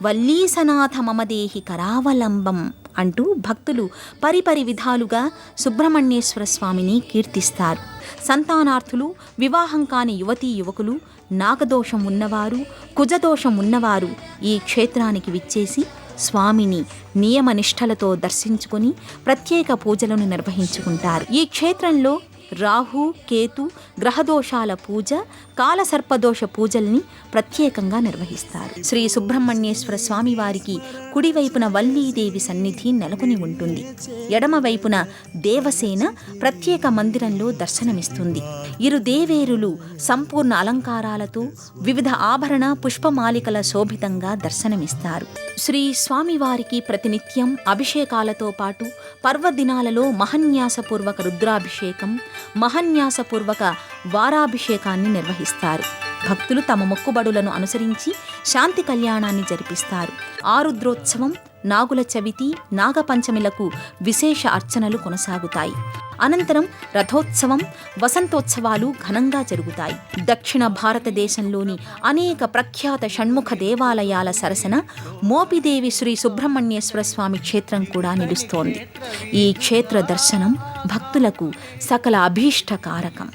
వల్లీసనాథ మమదేహి కరావలంబం అంటూ భక్తులు పరిపరి విధాలుగా సుబ్రహ్మణ్యేశ్వర స్వామిని కీర్తిస్తారు. సంతానార్థులు, వివాహం కాని యువతీ యువకులు, నాగదోషం ఉన్నవారు, కుజదోషం ఉన్నవారు ఈ క్షేత్రానికి విచ్చేసి స్వామిని నియమనిష్టలతో దర్శించుకుని ప్రత్యేక పూజలను నిర్వహించుకుంటారు. ఈ క్షేత్రంలో రాహు, కేతు, గ్రహదోషాల పూజ, కాలసర్పదోష పూజల్ని ప్రత్యేకంగా నిర్వహిస్తారు. శ్రీ సుబ్రహ్మణ్యేశ్వర స్వామి వారికి కుడివైపున వల్లీదేవి సన్నిధి నెలకొని ఉంటుంది. ఎడమవైపున దేవసేన ప్రత్యేక మందిరంలో దర్శనమిస్తుంది. ఇరు దేవేరులు సంపూర్ణ అలంకారాలతో వివిధ ఆభరణ పుష్పమాలికల శోభితంగా దర్శనమిస్తారు. శ్రీ స్వామివారికి ప్రతినిత్యం అభిషేకాలతో పాటు పర్వదినాలలో మహన్యాసపూర్వక రుద్రాభిషేకం, మహన్యాసపూర్వక వారాభిషేకాన్ని నిర్వహిస్తారు. భక్తులు తమ మొక్కుబడులను అనుసరించి శాంతి కళ్యాణాన్ని జరిపిస్తారు. ఆరుద్రోత్సవం, నాగుల చవితి, నాగపంచమిలకు విశేష అర్చనలు కొనసాగుతాయి. అనంతరం రథోత్సవం, వసంతోత్సవాలు ఘనంగా జరుగుతాయి. దక్షిణ భారతదేశంలోని అనేక ప్రఖ్యాత షణ్ముఖ దేవాలయాల సరసన మోపిదేవి శ్రీ సుబ్రహ్మణ్యేశ్వర స్వామి క్షేత్రం కూడా నిలుస్తోంది. ఈ క్షేత్ర దర్శనం భక్తులకు సకల అభీష్టకారకం.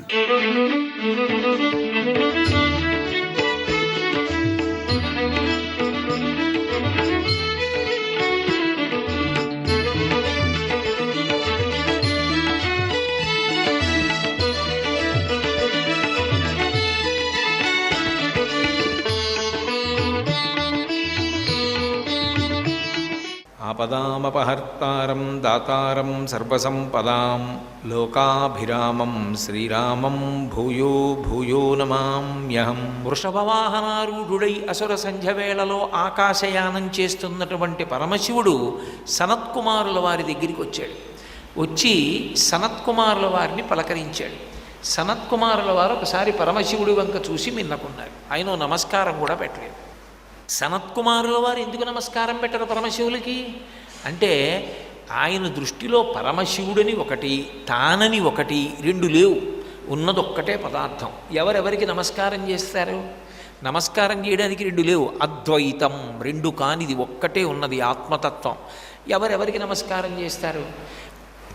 ఆపదామపహర్తారం దాతారం సర్వసంపదాం లోకాభిరామం శ్రీరామం భూయో భూయో నమామ్యహం. వృషభవాహనారూఢుడై అసుర సంధ్యవేళలో ఆకాశయానం చేస్తున్నటువంటి పరమశివుడు సనత్కుమారుల వారి దగ్గరికి వచ్చాడు. వచ్చి సనత్కుమారుల వారిని పలకరించాడు. సనత్కుమారుల వారు ఒకసారి పరమశివుడి వంక చూసి మిన్నకున్నారు. ఆయన నమస్కారం కూడా పెట్టలేదు. సనత్కుమారుల వారు ఎందుకు నమస్కారం పెట్టరు పరమశివులకి అంటే, ఆయన దృష్టిలో పరమశివుడని ఒకటి, తానని ఒకటి, రెండు లేవు. ఉన్నదొక్కటే పదార్థం. ఎవరెవరికి నమస్కారం చేస్తారు? నమస్కారం చేయడానికి రెండు లేవు. అద్వైతం, రెండు కానిది ఒక్కటే ఉన్నది, ఆత్మతత్వం. ఎవరెవరికి నమస్కారం చేస్తారు?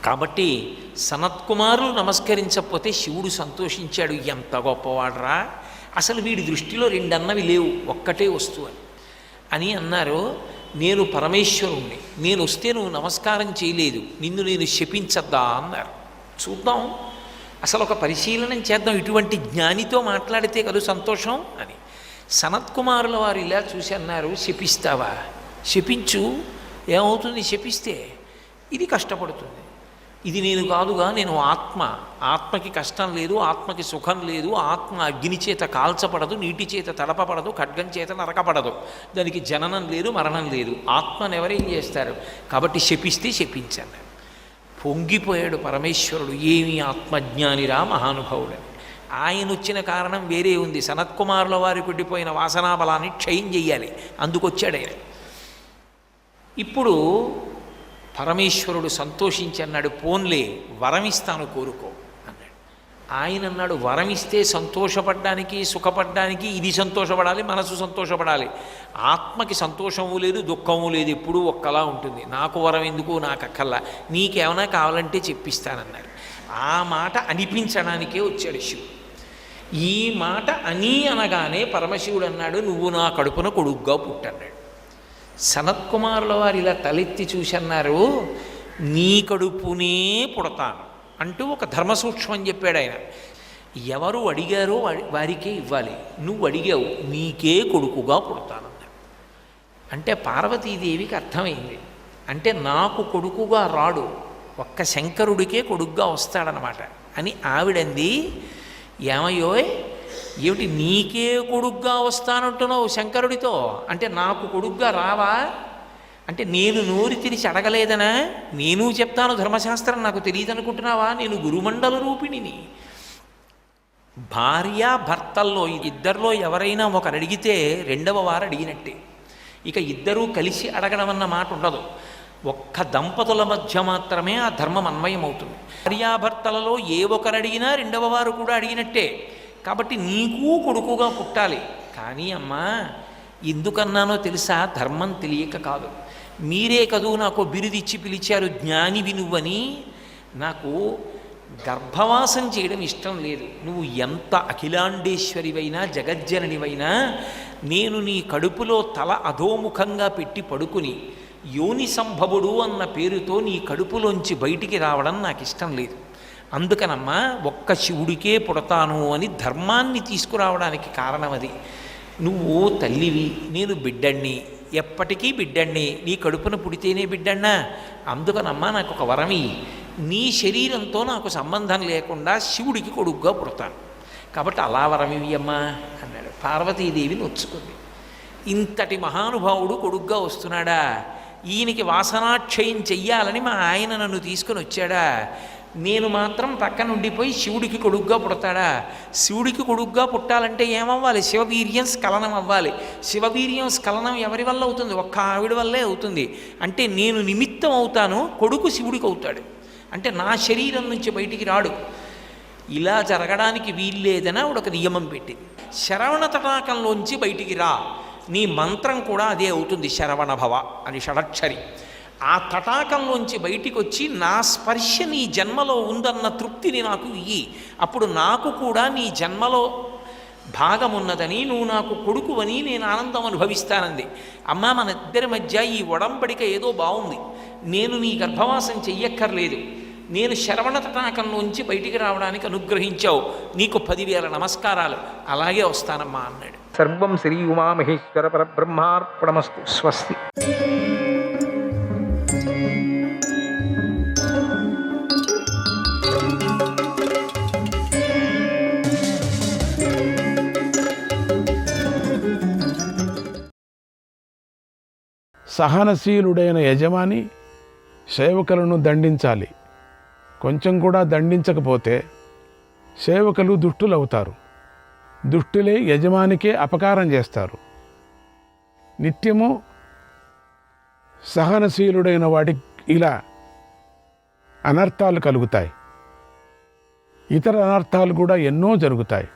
కాబట్టి సనత్కుమారులు నమస్కరించకపోతే శివుడు సంతోషించాడు. ఎంత గొప్పవాడరా, అసలు వీడి దృష్టిలో రెండన్నవి లేవు, ఒక్కటే వస్తువు అని అన్నారు. నేను పరమేశ్వరుణ్ణి, నేను వస్తే నువ్వు నమస్కారం చేయలేదు, నిన్ను నేను శపించద్దా అన్నారు. చూద్దాం, అసలు ఒక పరిశీలనం చేద్దాం, ఇటువంటి జ్ఞానితో మాట్లాడితే కదా సంతోషం అని. సనత్కుమారుల వారు ఇలా చూసి అన్నారు, శపిస్తావా? శపించు, ఏమవుతుంది శపిస్తే? ఇది కష్టపడుతుంది, ఇది నేను కాదుగా, నేను ఆత్మ. ఆత్మకి కష్టం లేదు, ఆత్మకి సుఖం లేదు. ఆత్మ అగ్ని చేత కాల్చపడదు, నీటి చేత తడపబడదు, ఖడ్గం చేత నరకపడదు. దానికి జననం లేదు, మరణం లేదు. ఆత్మను ఎవరేం చేస్తారు? కాబట్టి శపిస్తే శపించాను. పొంగిపోయాడు పరమేశ్వరుడు. ఏమి ఆత్మజ్ఞానిరా మహానుభావుడని. ఆయన వచ్చిన కారణం వేరే ఉంది. సనత్కుమారుల వారికి ఉండిపోయిన వాసనాబలాన్ని క్షయం చెయ్యాలి, అందుకొచ్చాడు ఆయన. ఇప్పుడు పరమేశ్వరుడు సంతోషించి అన్నాడు, పోన్లే వరమిస్తాను కోరుకో అన్నాడు. ఆయన అన్నాడు, వరమిస్తే సంతోషపడ్డానికి సుఖపడ్డానికి ఇది సంతోషపడాలి, మనసు సంతోషపడాలి. ఆత్మకి సంతోషము లేదు, దుఃఖము లేదు, ఎప్పుడూ ఒక్కలా ఉంటుంది. నాకు వరం ఎందుకు, నాకు అక్కల్లా, నీకేమైనా కావాలంటే చెప్పిస్తానన్నాడు. ఆ మాట అనిపించడానికే వచ్చాడు శివుడు. ఈ మాట అని అనగానే పరమశివుడు అన్నాడు, నువ్వు నా కడుపున కొడుగ్గా పుట్టన్నాడు. సనత్కుమారుల వారు ఇలా తలెత్తి చూసి అన్నారు, నీ కడుపునే పుడతాను అంటూ ఒక ధర్మసూక్ష్మం చెప్పాడు ఆయన. ఎవరు అడిగారో వారికే ఇవ్వాలి. నువ్వు అడిగావు, నీకే కొడుకుగా పుడతానన్నాడు. అంటే పార్వతీదేవికి అర్థమైంది. అంటే నాకు కొడుకుగా రాడు, ఒక్క శంకరుడికే కొడుకుగా వస్తాడనమాట అని ఆవిడంది. ఏమయ్యోయ్, ఏమిటి నీకే కొడుగ్గా వస్తానంటున్నావు శంకరుడితో? అంటే నాకు కొడుగ్గా రావా అంటే నేను నోరు తెరిచి అడగలేదనా? నేను చెప్తాను ధర్మశాస్త్రం, నాకు తెలియదు అనుకుంటున్నావా? నేను గురుమండల రూపిణిని. భార్య భర్తల్లో ఇద్దరిలో ఎవరైనా ఒకరు అడిగితే రెండవ వారు అడిగినట్టే. ఇక ఇద్దరూ కలిసి అడగడం అన్న మాట ఉండదు. ఒక్క దంపతుల మధ్య మాత్రమే ఆ ధర్మం అన్వయం అవుతుంది. భార్యాభర్తలలో ఏ ఒకరు అడిగినా రెండవ వారు కూడా అడిగినట్టే. కాబట్టి నీకు కొడుకుగా పుట్టాలి. కానీ అమ్మా, ఎందుకన్నానో తెలుసా? ధర్మం తెలియక కాదు. మీరే కదూ నాకు బిరుదిచ్చి పిలిచారు జ్ఞానివి నువ్వని. నాకు గర్భవాసం చేయడం ఇష్టం లేదు. నువ్వు ఎంత అఖిలాండేశ్వరివైనా జగజ్జననివైనా నేను నీ కడుపులో తల అధోముఖంగా పెట్టి పడుకుని యోని సంభవుడు అన్న పేరుతో నీ కడుపులోంచి బయటికి రావడం నాకు ఇష్టం లేదు. అందుకనమ్మా ఒక్క శివుడికే పుడతాను అని ధర్మాన్ని తీసుకురావడానికి కారణం అది. నువ్వు తల్లివి, నేను బిడ్డణ్ణి, ఎప్పటికీ బిడ్డణ్ణి. నీ కడుపున పుడితేనే బిడ్డన్నా. అందుకనమ్మా నాకు ఒక వరమి, నీ శరీరంతో నాకు సంబంధం లేకుండా శివుడికి కొడుకుగా పుడతాను. కాబట్టి అలా వరమివి అమ్మా అన్నాడు. పార్వతీదేవి నొచ్చుకుంది. ఇంతటి మహానుభావుడు కొడుగ్గా వస్తున్నాడా? ఈయనకి వాసనాక్షయం చెయ్యాలని మా ఆయన నన్ను తీసుకుని వచ్చాడా? నేను మాత్రం పక్కన ఉండిపోయి శివుడికి కొడుగ్గా పుడతాడా? శివుడికి కొడుగ్గా పుట్టాలంటే ఏమవ్వాలి? శివవీర్యం స్ఖలనం అవ్వాలి. శివవీర్యం స్ఖలనం ఎవరి వల్ల అవుతుంది? ఒక్క ఆవిడ వల్లే అవుతుంది. అంటే నేను నిమిత్తం అవుతాను, కొడుకు శివుడికి అవుతాడు. అంటే నా శరీరం నుంచి బయటికి రాడు. ఇలా జరగడానికి వీల్లేదని ఆవిడ ఒక నియమం పెట్టింది. శరవణ తటాకంలోంచి బయటికి రా, నీ మంత్రం కూడా అదే అవుతుంది, శరవణ భవ అని షడక్షరి. ఆ తటాకంలోంచి బయటికి వచ్చి నా స్పర్శ నీ జన్మలో ఉందన్న తృప్తిని నాకు ఇయ్యి. అప్పుడు నాకు కూడా నీ జన్మలో భాగమున్నదని, నువ్వు నాకు కొడుకువని నేను ఆనందం అనుభవిస్తానంది. అమ్మ, మన ఇద్దరి మధ్య ఈ ఒడంబడిక ఏదో బాగుంది. నేను నీ గర్భవాసం చెయ్యక్కర్లేదు. నేను శరవణ తటాకంలోంచి బయటికి రావడానికి అనుగ్రహించావు. నీకు 10,000 నమస్కారాలు. అలాగే వస్తానమ్మా అన్నాడు. సర్వం శ్రీ ఉమామహేశ్వర పరబ్రహ్మార్పణమస్తు. స్వస్తి. సహనశీలుడైన యజమాని సేవకులను దండించాలి. కొంచెం కూడా దండించకపోతే సేవకులు దుష్టులవుతారు. దుష్టులే యజమానికే అపకారం చేస్తారు. నిత్యము సహనశీలుడైన వాడికి ఇలా అనర్థాలు కలుగుతాయి. ఇతర అనర్థాలు కూడా ఎన్నో జరుగుతాయి.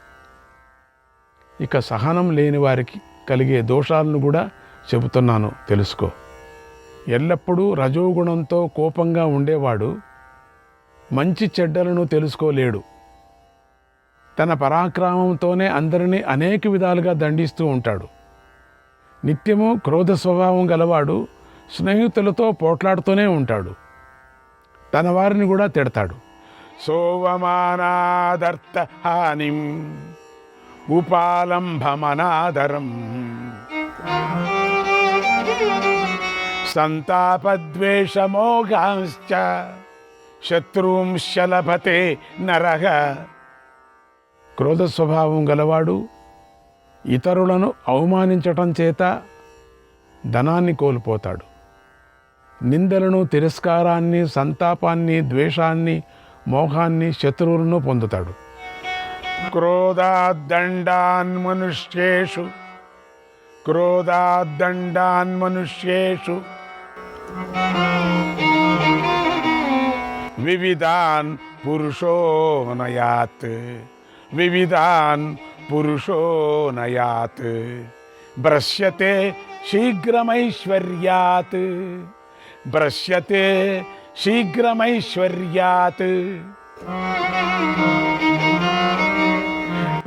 ఇక సహనం లేని వారికి కలిగే దోషాలను కూడా చెబుతున్నాను, తెలుసుకో. ఎల్లప్పుడూ రజోగుణంతో కోపంగా ఉండేవాడు మంచి చెడ్డలను తెలుసుకోలేడు. తన పరాక్రమంతోనే అందరినీ అనేక విధాలుగా దండిస్తూ ఉంటాడు. నిత్యము క్రోధ స్వభావం గలవాడు స్నేహితులతో పోట్లాడుతూనే ఉంటాడు. తన వారిని కూడా తిడతాడు. సోవమానాదర్థ హానిం ఉపాలంభమనాదరం సంతాపద్వేషమోఘాంశ్చ శత్రుంశ్చ లభతే నరః. క్రోధ స్వభావం గలవాడు ఇతరులను అవమానించటం చేత ధనాన్ని కోల్పోతాడు. నిందలను, తిరస్కారాన్ని, సంతాపాన్ని, ద్వేషాన్ని, మోహాన్ని, శత్రువులను పొందుతాడు. క్రోధాద్దండాన్మనుష్యేషు వివిధాన్ పురుషో నయాత్ భ్రశ్యతే శీఘ్రమైశ్వర్యాత్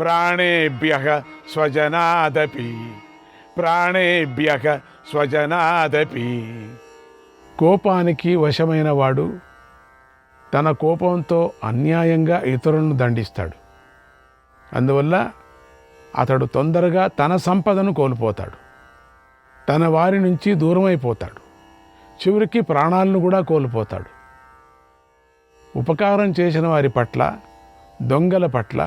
ప్రాణేభ్యః స్వజనాదపి. కోపానికి వశమైన వాడు తన కోపంతో అన్యాయంగా ఇతరులను దండిస్తాడు. అందువల్ల అతడు తొందరగా తన సంపదను కోల్పోతాడు. తన వారి నుంచి దూరమైపోతాడు. చివరికి ప్రాణాలను కూడా కోల్పోతాడు. ఉపకారం చేసిన వారి పట్ల, దొంగల పట్ల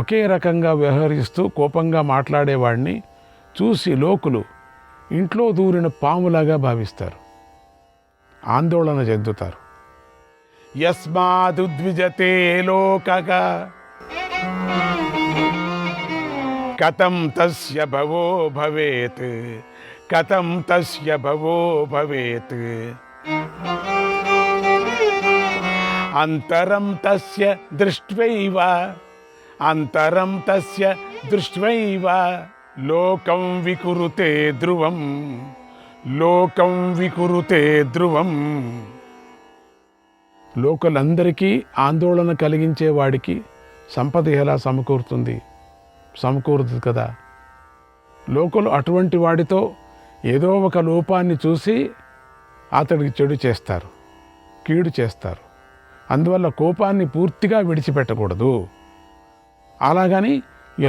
ఒకే రకంగా వ్యవహరిస్తూ కోపంగా మాట్లాడేవాడిని చూసి లోకులు ఇంట్లో దూరిన పాములాగా భావిస్తారు, ఆందోళన చెందుతారు. యస్మాదుద్విజతే లోకః కథం తస్య భవో భవేత్ కథం తస్య భవో భవేత్ అంతరం తస్య దృష్ట్వైవ అంతరం తస్య దృష్ట్వైవ లోకం వికురుతే ధ్రువం లోకం వికురుతే ధ్రువం. లోకలందరికీ ఆందోళన కలిగించే వాడికి సంపద ఎలా సమకూరుతుంది? సమకూరుతుంది కదా. లోకలు అటువంటి వాడితో ఏదో ఒక లోపాన్ని చూసి అతడికి చెడు చేస్తారు, కీడు చేస్తారు. అందువల్ల కోపాన్ని పూర్తిగా విడిచిపెట్టకూడదు. అలాగని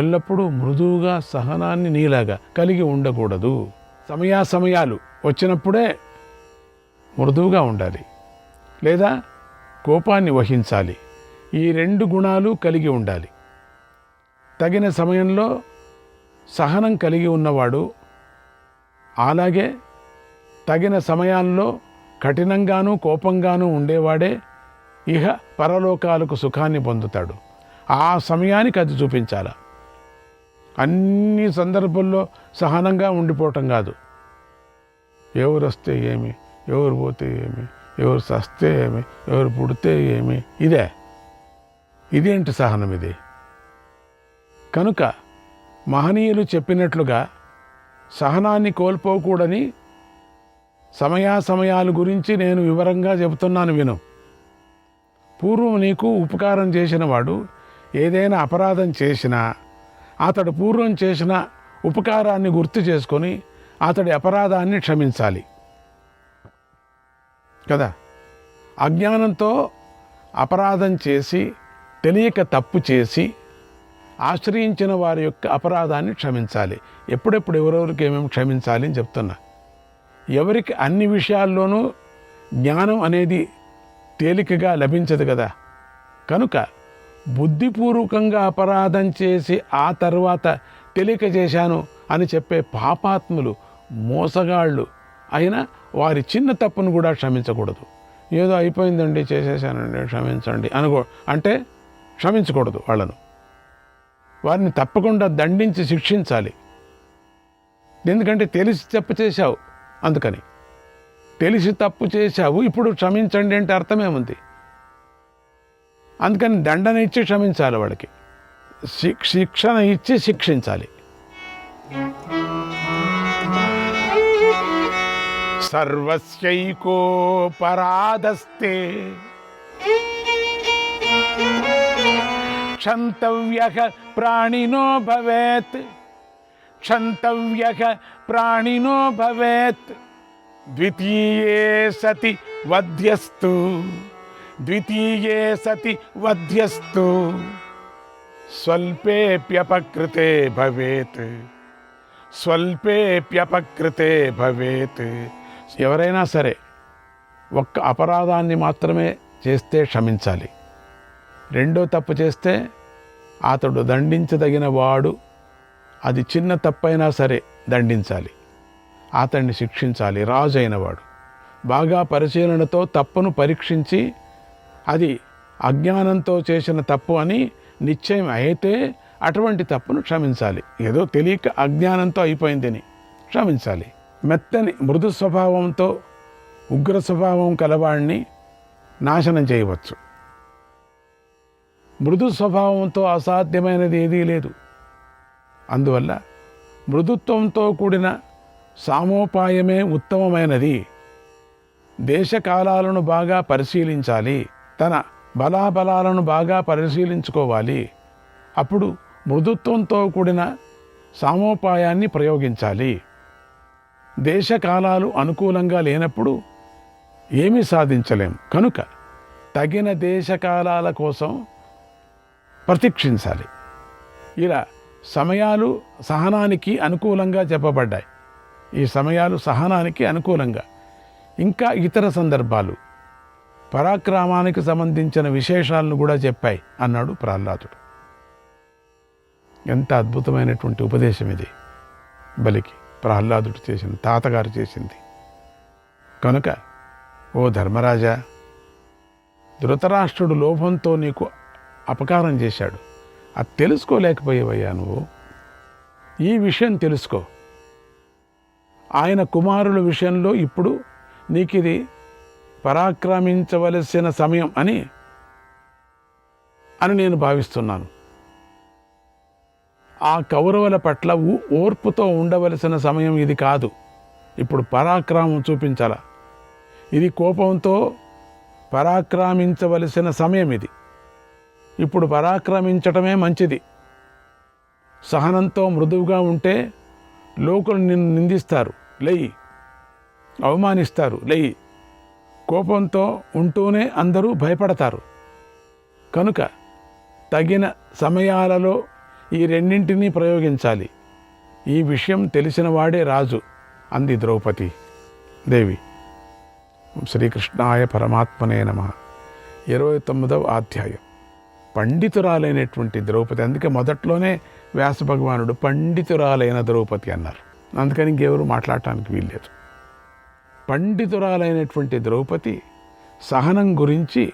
ఎల్లప్పుడూ మృదువుగా సహనాన్ని నీలాగా కలిగి ఉండకూడదు. సమయాలు వచ్చినప్పుడే మృదువుగా ఉండాలి, లేదా కోపాన్ని వహించాలి. ఈ 2 గుణాలు కలిగి ఉండాలి. తగిన సమయంలో సహనం కలిగి ఉన్నవాడు, అలాగే తగిన సమయాల్లో కఠినంగానూ కోపంగానూ ఉండేవాడే ఇహ పరలోకాలకు సుఖాన్ని పొందుతాడు. ఆ సమయానికి అది చూపించాల. అన్ని సందర్భాల్లో సహనంగా ఉండిపోవటం కాదు. ఎవరు వస్తే ఏమి, ఎవరు పోతే ఏమి, ఎవరు చస్తే ఏమి, ఎవరు పుడితే ఏమి, ఇదేంటి సహనం ఇది? కనుక మహనీయులు చెప్పినట్లుగా సహనాన్ని కోల్పోకూడని సమయాల గురించి నేను వివరంగా చెబుతున్నాను విను. పూర్వం నీకు ఉపకారం చేసిన వాడు ఏదైనా అపరాధం చేసినా అతడు పూర్వం చేసిన ఉపకారాన్ని గుర్తు చేసుకొని అతడి అపరాధాన్ని క్షమించాలి కదా. అజ్ఞానంతో అపరాధం చేసి తెలియక తప్పు చేసి ఆశ్రయించిన వారి యొక్క అపరాధాన్ని క్షమించాలి. ఎప్పుడెప్పుడు ఎవరెవరికి ఏమేమి క్షమించాలి అని చెప్తున్నా. ఎవరికి అన్ని విషయాల్లోనూ జ్ఞానం అనేది తేలికగా లభించదు కదా. కనుక బుద్ధిపూర్వకంగా అపరాధం చేసి ఆ తర్వాత తెలియక చేశాను అని చెప్పే పాపాత్ములు, మోసగాళ్ళు అయినా వారి చిన్న తప్పును కూడా క్షమించకూడదు. ఏదో అయిపోయిందండి, చేసేసానండి, క్షమించండి అంటే క్షమించకూడదు. వారిని తప్పకుండా దండించి శిక్షించాలి. ఎందుకంటే తెలిసి తప్పు చేశావు, అందుకని తెలిసి తప్పు చేశావు, ఇప్పుడు క్షమించండి అంటే అర్థమేముంది? అందుకని దండన ఇచ్చి క్షమించాలి, వాడికి శిక్షణ ఇచ్చి శిక్షించాలి. సర్వస్యైకో పరాధస్తే క్షంతవ్యః ప్రాణినో భవేత్ క్షంతవ్యః ప్రాణినో భవేత్ ద్వితీయే సతి వధ్యస్తు ద్వితీయే సతి వధ్యస్తు స్వల్పేప్యపకృతే భవేత్ స్వల్పేప్యపకృతే భవేత్. ఎవరైనా సరే ఒక్క అపరాధాన్ని మాత్రమే చేస్తే క్షమించాలి. రెండో తప్పు చేస్తే అతడు దండించదగిన వాడు. అది చిన్న తప్పైనా సరే దండించాలి, అతన్ని శిక్షించాలి. రాజు అయినవాడు బాగా పరిశీలనతో తప్పును పరీక్షించి అది అజ్ఞానంతో చేసిన తప్పు అని నిశ్చయం అయితే అటువంటి తప్పును క్షమించాలి. ఏదో తెలియక అజ్ఞానంతో అయిపోయిందని క్షమించాలి. మెత్తని మృదు స్వభావంతో ఉగ్ర స్వభావం కలవాడిని నాశనం చేయవచ్చు. మృదు స్వభావంతో అసాధ్యమైనది ఏదీ లేదు. అందువల్ల మృదుత్వంతో కూడిన సామోపాయమే ఉత్తమమైనది. దేశకాలాలను బాగా పరిశీలించాలి, తన బలాబలాలను బాగా పరిశీలించుకోవాలి. అప్పుడు మృదుత్వంతో కూడిన సామోపాయాన్ని ప్రయోగించాలి. దేశకాలాలు అనుకూలంగా లేనప్పుడు ఏమీ సాధించలేం. కనుక తగిన దేశకాలాల కోసం ప్రతీక్షించాలి. ఇలా సమయాలు సహనానికి అనుకూలంగా చెప్పబడ్డాయి. ఈ సమయాలు సహనానికి అనుకూలంగా. ఇంకా ఇతర సందర్భాలు పరాక్రమానికి సంబంధించిన విశేషాలను కూడా చెప్పాయి అన్నాడు ప్రహ్లాదుడు. ఎంత అద్భుతమైనటువంటి ఉపదేశం ఇది బలికి ప్రహ్లాదుడు చేసింది, తాతగారు చేసింది. కనుక ఓ ధర్మరాజా, ధృతరాష్ట్రుడు లోభంతో నీకు అపకారం చేశాడు. అది తెలుసుకోలేకపోయేవయ్యా నువ్వు. ఈ విషయం తెలుసుకో. ఆయన కుమారుల విషయంలో ఇప్పుడు నీకిది పరాక్రమించవలసిన సమయం అని నేను భావిస్తున్నాను. ఆ కౌరవుల పట్ల ఓర్పుతో ఉండవలసిన సమయం ఇది కాదు. ఇప్పుడు పరాక్రమం చూపించాల. ఇది కోపంతో పరాక్రమించవలసిన సమయం ఇది. ఇప్పుడు పరాక్రమించటమే మంచిది. సహనంతో మృదువుగా ఉంటే లోకులు నిన్ను నిందిస్తారు, లేయి, అవమానిస్తారు, లేయి. కోపంతో ఉంటూనే అందరూ భయపడతారు. కనుక తగిన సమయాలలో ఈ రెండింటినీ ప్రయోగించాలి. ఈ విషయం తెలిసిన వాడే రాజు అంది ద్రౌపది దేవి. శ్రీకృష్ణాయ పరమాత్మనే నమః. 29వ అధ్యాయం. పండితురాలైనటువంటి ద్రౌపది. అందుకే మొదట్లోనే వ్యాస భగవానుడు పండితురాలైన ద్రౌపది అన్నారు. అందుకని ఇంకెవరు మాట్లాడటానికి వీల్లేదు. పండితురాలైనటువంటి ద్రౌపది సహనం గురించి,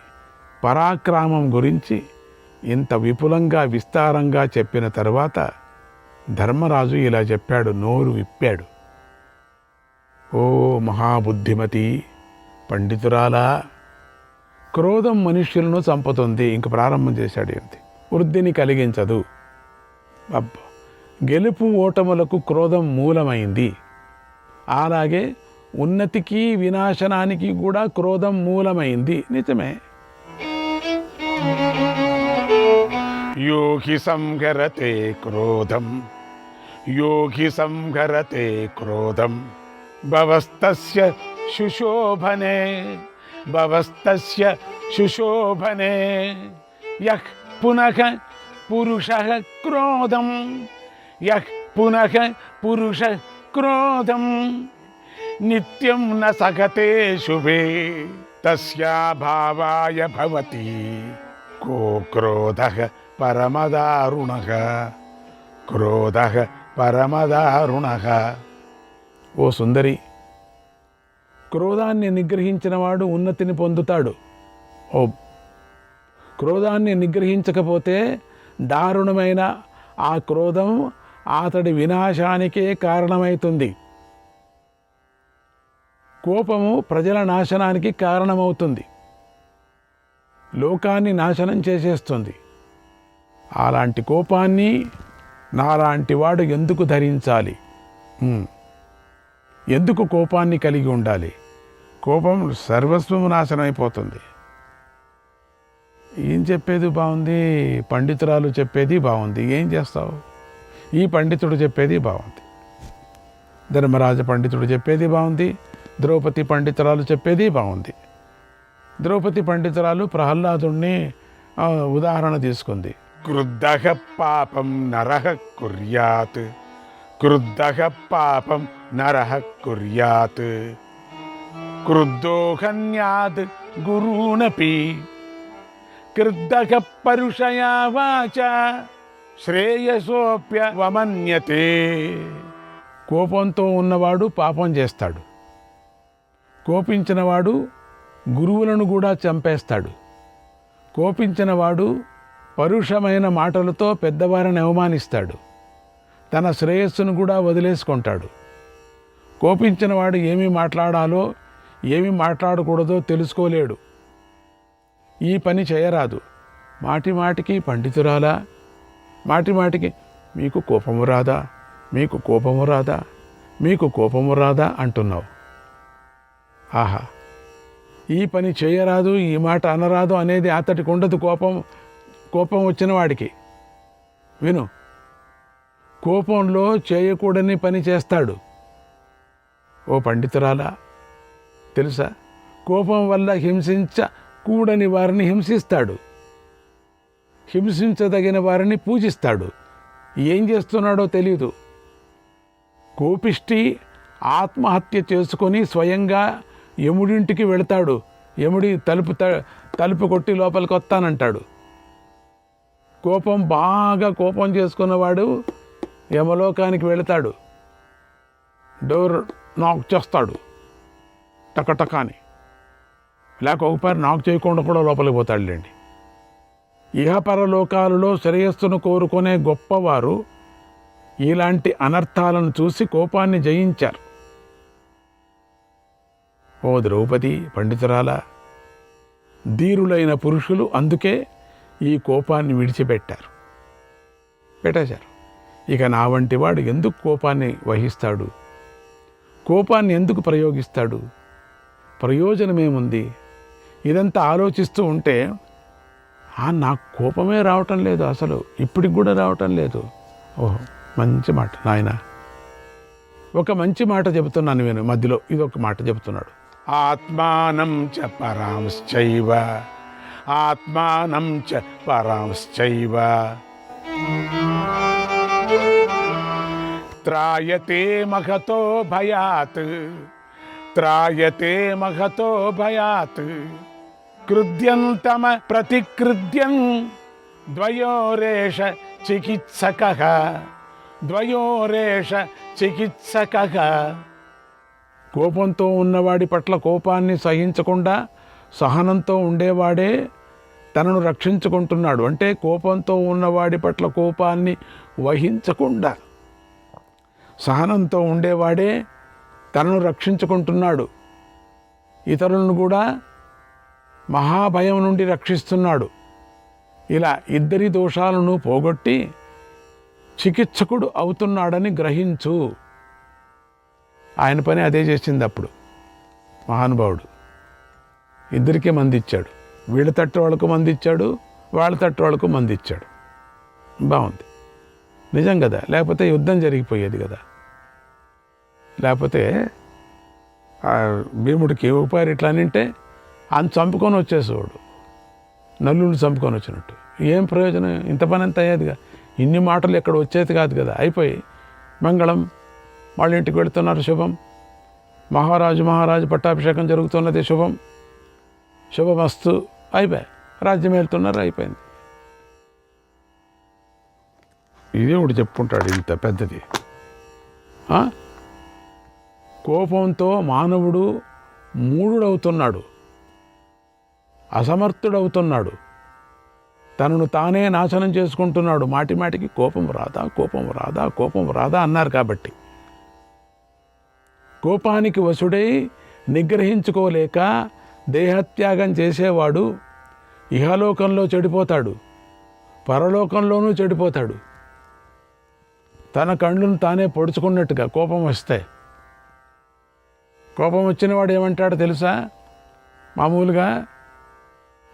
పరాక్రమం గురించి ఇంత విపులంగా విస్తారంగా చెప్పిన తర్వాత ధర్మరాజు ఇలా చెప్పాడు, నోరు విప్పాడు. ఓ మహాబుద్ధిమతి, పండితురాలా, క్రోధం మనుష్యులను చంపుతుంది. ఇంక ప్రారంభం చేశాడు. ఏంటి? వృద్ధిని కలిగించదు. అబ్బా, గెలుపు ఓటములకు క్రోధం మూలమైంది. అలాగే ఉన్నతికి వినాశనానికి కూడా క్రోధం మూలమైంది. నిజమే. యోగి సంహరతే క్రోధం, యోగి సంహరతే క్రోధం, భవస్తస్య శుశోభనే, భవస్తస్య శుశోభనే, యః పునః పురుషః క్రోధం, యః పునః పురుషః క్రోధం, నిత్యం న సగతే శుభే, తస్యా భావాయ భవతి కో క్రోధః పరమదారుణః, క్రోధః పరమదారుణః. ఓ సుందరి, క్రోధాన్ని నిగ్రహించిన వాడు ఉన్నతిని పొందుతాడు. ఓ, క్రోధాన్ని నిగ్రహించకపోతే దారుణమైన ఆ క్రోధం అతడి వినాశానికే కారణమవుతుంది. కోపము ప్రజల నాశనానికి కారణమవుతుంది, లోకాన్ని నాశనం చేసేస్తుంది. అలాంటి కోపాన్ని నాలాంటి వాడు ఎందుకు ధరించాలి? ఎందుకు కోపాన్ని కలిగి ఉండాలి? కోపం సర్వస్వము నాశనం అయిపోతుంది. ఏం చెప్పేది బాగుంది, పండితురాలు చెప్పేది బాగుంది, ఏం చేస్తావు? ఈ పండితుడు చెప్పేది బాగుంది, ధర్మరాజ పండితుడు చెప్పేది బాగుంది, ద్రౌపది పండితురాలు చెప్పేది బాగుంది. ద్రౌపది పండితురాలు ప్రహ్లాదుణ్ణి ఉదాహరణ తీసుకుంది. క్రుద్ధః పాపం నరః కుర్యాత్, క్రుద్ధః పాపం నరః కుర్యాత్, క్రుద్ధో హన్యాత్ గురూనపి, క్రుద్ధః పరుషయా వాచా శ్రేయసోప్యవమన్యతే. కోపంతో ఉన్నవాడు పాపం చేస్తాడు. కోపించినవాడు గురువులను కూడా చంపేస్తాడు. కోపించినవాడు పరుషమైన మాటలతో పెద్దవారిని అవమానిస్తాడు. తన శ్రేయస్సును కూడా వదిలేసుకుంటాడు. కోపించినవాడు ఏమి మాట్లాడాలో ఏమి మాట్లాడకూడదో తెలుసుకోలేడు. ఈ పని చేయరాదు. మాటి మాటికి పండితురాలా, మాటి మాటికి మీకు కోపము రాదా, మీకు కోపము రాదా, మీకు కోపము రాదా అంటున్నావు. ఆహా, ఈ పని చేయరాదు, ఈ మాట అనరాదు అనేది అతడికి ఉండదు. కోపం వచ్చిన వాడికి విను, కోపంలో చేయకూడని పని చేస్తాడు. ఓ పండితురాలా, తెలుసా, కోపం వల్ల హింసించకూడని వారిని హింసిస్తాడు, హింసించదగిన వారిని పూజిస్తాడు. ఏం చేస్తున్నాడో తెలీదు. కోపిష్టి ఆత్మహత్య చేసుకొని స్వయంగా యముడింటికి వెళతాడు. యముడి తలుపు కొట్టి లోపలికి వస్తానంటాడు. బాగా కోపం చేసుకున్నవాడు యమలోకానికి వెళతాడు. డోర్ నాక్ చేస్తాడు టకటకాని, లేక ఒకసారి నాక్ చేయకుండా కూడా లోపలికి పోతాడులేండి. ఇహపరలోకాలలో శ్రేయస్సును కోరుకునే గొప్పవారు ఇలాంటి అనర్థాలను చూసి కోపాన్ని జయించారు. ఓ ద్రౌపది పండితురాల, ధీరులైన పురుషులు అందుకే ఈ కోపాన్ని పెట్టేశారు. ఇక నా వంటి వాడు ఎందుకు కోపాన్ని వహిస్తాడు? కోపాన్ని ఎందుకు ప్రయోగిస్తాడు? ప్రయోజనమేముంది? ఇదంతా ఆలోచిస్తూ ఉంటే నాకు కోపమే రావటం లేదు, అసలు ఇప్పటికి కూడా రావటం లేదు. ఓహో, మంచి మాట నాయన. ఒక మంచి మాట చెబుతున్నాను నేను మధ్యలో. ఇదొక మాట చెబుతున్నాడు. ఆత్మానం చ పరాంశ్చైవ, ఆత్మానం చ పరాంశ్చైవ త్రాయతే మహతో భయాత్, త్రాయతే మహతో భయాత్ కృద్యంతమ ప్రతికృద్యం ద్వయోరేష చికిత్సకః, ద్వయోరేష చికిత్సకః. కోపంతో ఉన్నవాడి పట్ల కోపాన్ని సహించకుండా సహనంతో ఉండేవాడే తనను రక్షించుకుంటున్నాడు. అంటే కోపంతో ఉన్నవాడి పట్ల కోపాన్ని వహించకుండా సహనంతో ఉండేవాడే తనను రక్షించుకుంటున్నాడు. ఇతరులను కూడా మహాభయం నుండి రక్షిస్తున్నాడు. ఇలా ఇద్దరి దోషాలను పోగొట్టి చికిత్సకుడు అవుతున్నాడని గ్రహించు. ఆయన పని అదే చేసింది అప్పుడు మహానుభావుడు. ఇద్దరికీ మంది ఇచ్చాడు. వీళ్ళ తట్టు వాళ్ళకు మంది ఇచ్చాడు, వాళ్ళ తట్టు వాళ్ళకు మంది ఇచ్చాడు. బాగుంది, నిజం కదా. లేకపోతే యుద్ధం జరిగిపోయేది కదా. లేకపోతే భీముడికి ఉపాయం ఇట్లా అనింటే ఆయన చంపుకొని వచ్చేసేవాడు, నల్లుని చంపుకొని వచ్చినట్టు. ఏం ప్రయోజనం? ఇంత పని అంత అయ్యేదిగా. ఇన్ని మాటలు ఎక్కడ వచ్చేది కాదు కదా. అయిపోయి మంగళం, వాళ్ళ ఇంటికి వెళుతున్నారు, శుభం. మహారాజు పట్టాభిషేకం జరుగుతున్నది, శుభం, శుభమస్తు, అయిపోయి రాజ్యం వెళ్తున్నారు, అయిపోయింది. ఇదే ఒకటి చెప్పుకుంటాడు ఇంత పెద్దది. కోపంతో మానవుడు మూఢుడవుతున్నాడు, అసమర్థుడవుతున్నాడు, తనను తానే నాశనం చేసుకుంటున్నాడు. మాటిమాటికి కోపం రాదా, కోపం రాదా, కోపం రాదా అన్నారు కాబట్టి. కోపానికి వశుడై నిగ్రహించుకోలేక దేహత్యాగం చేసేవాడు ఇహలోకంలో చెడిపోతాడు, పరలోకంలోనూ చెడిపోతాడు. తన కళ్ళను తానే పొడుచుకున్నట్టుగా కోపం వస్తే. కోపం వచ్చిన వాడు ఏమంటాడు తెలుసా? మామూలుగా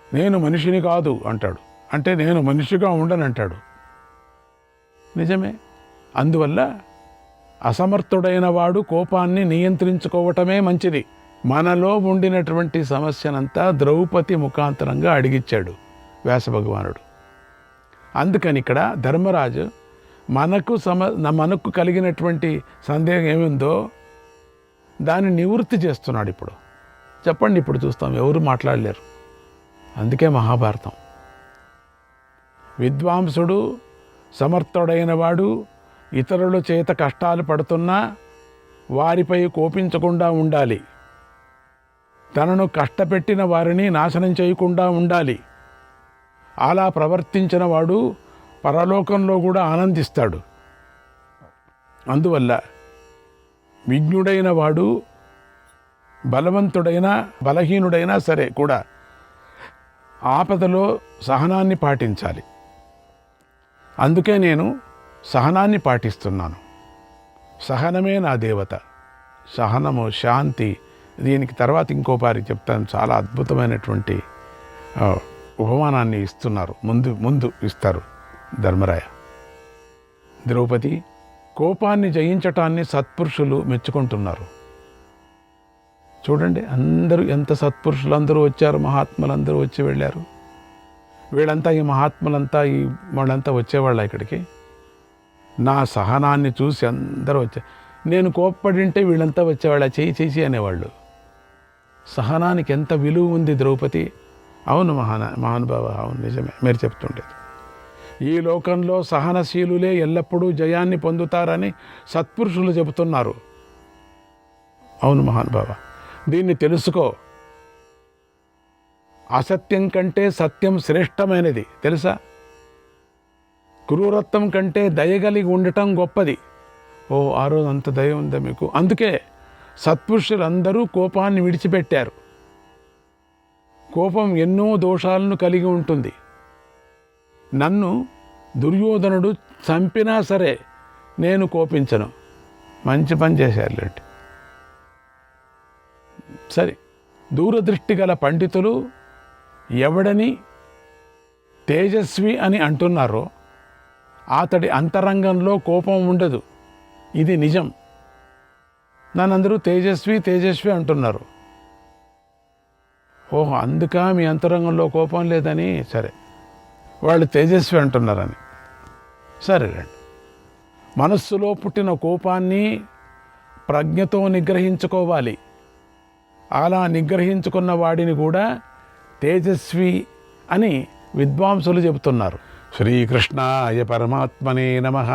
నేను మనిషిని కాదు అంటాడు. అంటే నేను మనిషిగా ఉండనంటాడు. నిజమే. అందువల్ల అసమర్థుడైన వాడు కోపాన్ని నియంత్రించుకోవటమే మంచిది. మనలో ఉండినటువంటి సమస్యనంతా ద్రౌపది ముఖాంతరంగా అడిగిచ్చాడు వ్యాసభగవానుడు. అందుకని ఇక్కడ ధర్మరాజు మనకు కలిగినటువంటి సందేహం ఏముందో దాన్ని నివృత్తి చేస్తున్నాడు. ఇప్పుడు చెప్పండి, ఇప్పుడు చూస్తాం, ఎవరు మాట్లాడలేరు. అందుకే మహాభారతం. విద్వాంసుడు, సమర్థుడైన వాడు ఇతరుల చేత కష్టాలు పడుతున్నా వారిపై కోపించకుండా ఉండాలి. తనను కష్టపెట్టిన వారిని నాశనం చేయకుండా ఉండాలి. అలా ప్రవర్తించిన వాడు పరలోకంలో కూడా ఆనందిస్తాడు. అందువల్ల విజ్ఞుడైన వాడు బలవంతుడైనా బలహీనుడైనా సరే కూడా ఆపదలో సహనాన్ని పాటించాలి. అందుకే నేను సహనాన్ని పాటిస్తున్నాను. సహనమే నా దేవత. సహనము, శాంతి. దీనికి తర్వాత ఇంకోపారి చెప్తాను. చాలా అద్భుతమైనటువంటి ఉపమానాన్ని ఇస్తున్నారు, ముందు ఇస్తారు ధర్మరాయ. ద్రౌపది కోపాన్ని జయించటాన్ని సత్పురుషులు మెచ్చుకుంటున్నారు. చూడండి, అందరూ ఎంత సత్పురుషులు అందరూ వచ్చారు, మహాత్ములందరూ వచ్చి వెళ్ళారు. వీళ్ళంతా ఈ మహాత్ములంతా వాళ్ళంతా వచ్చేవాళ్ళ ఇక్కడికి. నా సహనాన్ని చూసి అందరూ వచ్చారు. నేను కోప్పడింటే వీళ్ళంతా వచ్చేవాళ్ళ, చేసి అనేవాళ్ళు. సహనానికి ఎంత విలువ ఉంది ద్రౌపది. అవును మహానుభావ, అవును, నిజమే మీరు చెప్తుండేది. ఈ లోకంలో సహనశీలులే ఎల్లప్పుడూ జయాన్ని పొందుతారని సత్పురుషులు చెబుతున్నారు. అవును మహానుభావ, దీన్ని తెలుసుకో. అసత్యం కంటే సత్యం శ్రేష్టమైనది తెలుసా? క్రూరత్వం కంటే దయగలిగి ఉండటం గొప్పది. ఓ, ఆ రోజు అంత దయ ఉందా మీకు? అందుకే సత్పురుషులందరూ కోపాన్ని విడిచిపెట్టారు. కోపం ఎన్నో దోషాలను కలిగి ఉంటుంది. నన్ను దుర్యోధనుడు చంపినా సరే నేను కోపించను. మంచి పని చేశారులేండి. సరే, దూరదృష్టి గల పండితులు ఎవడని తేజస్వి అని అంటున్నారో అతడి అంతరంగంలో కోపం ఉండదు. ఇది నిజం. నన్నందరూ తేజస్వి అంటున్నారు. ఓహో, అందుక మీ అంతరంగంలో కోపం లేదని. సరే, వాళ్ళు తేజస్వి అంటున్నారని. సరేనండి. మనస్సులో పుట్టిన కోపాన్ని ప్రజ్ఞతో నిగ్రహించుకోవాలి. అలా నిగ్రహించుకున్న వాడిని కూడా తేజస్వి అని విద్వాంసులు చెబుతున్నారు. శ్రీకృష్ణాయ పరమాత్మనే నమః.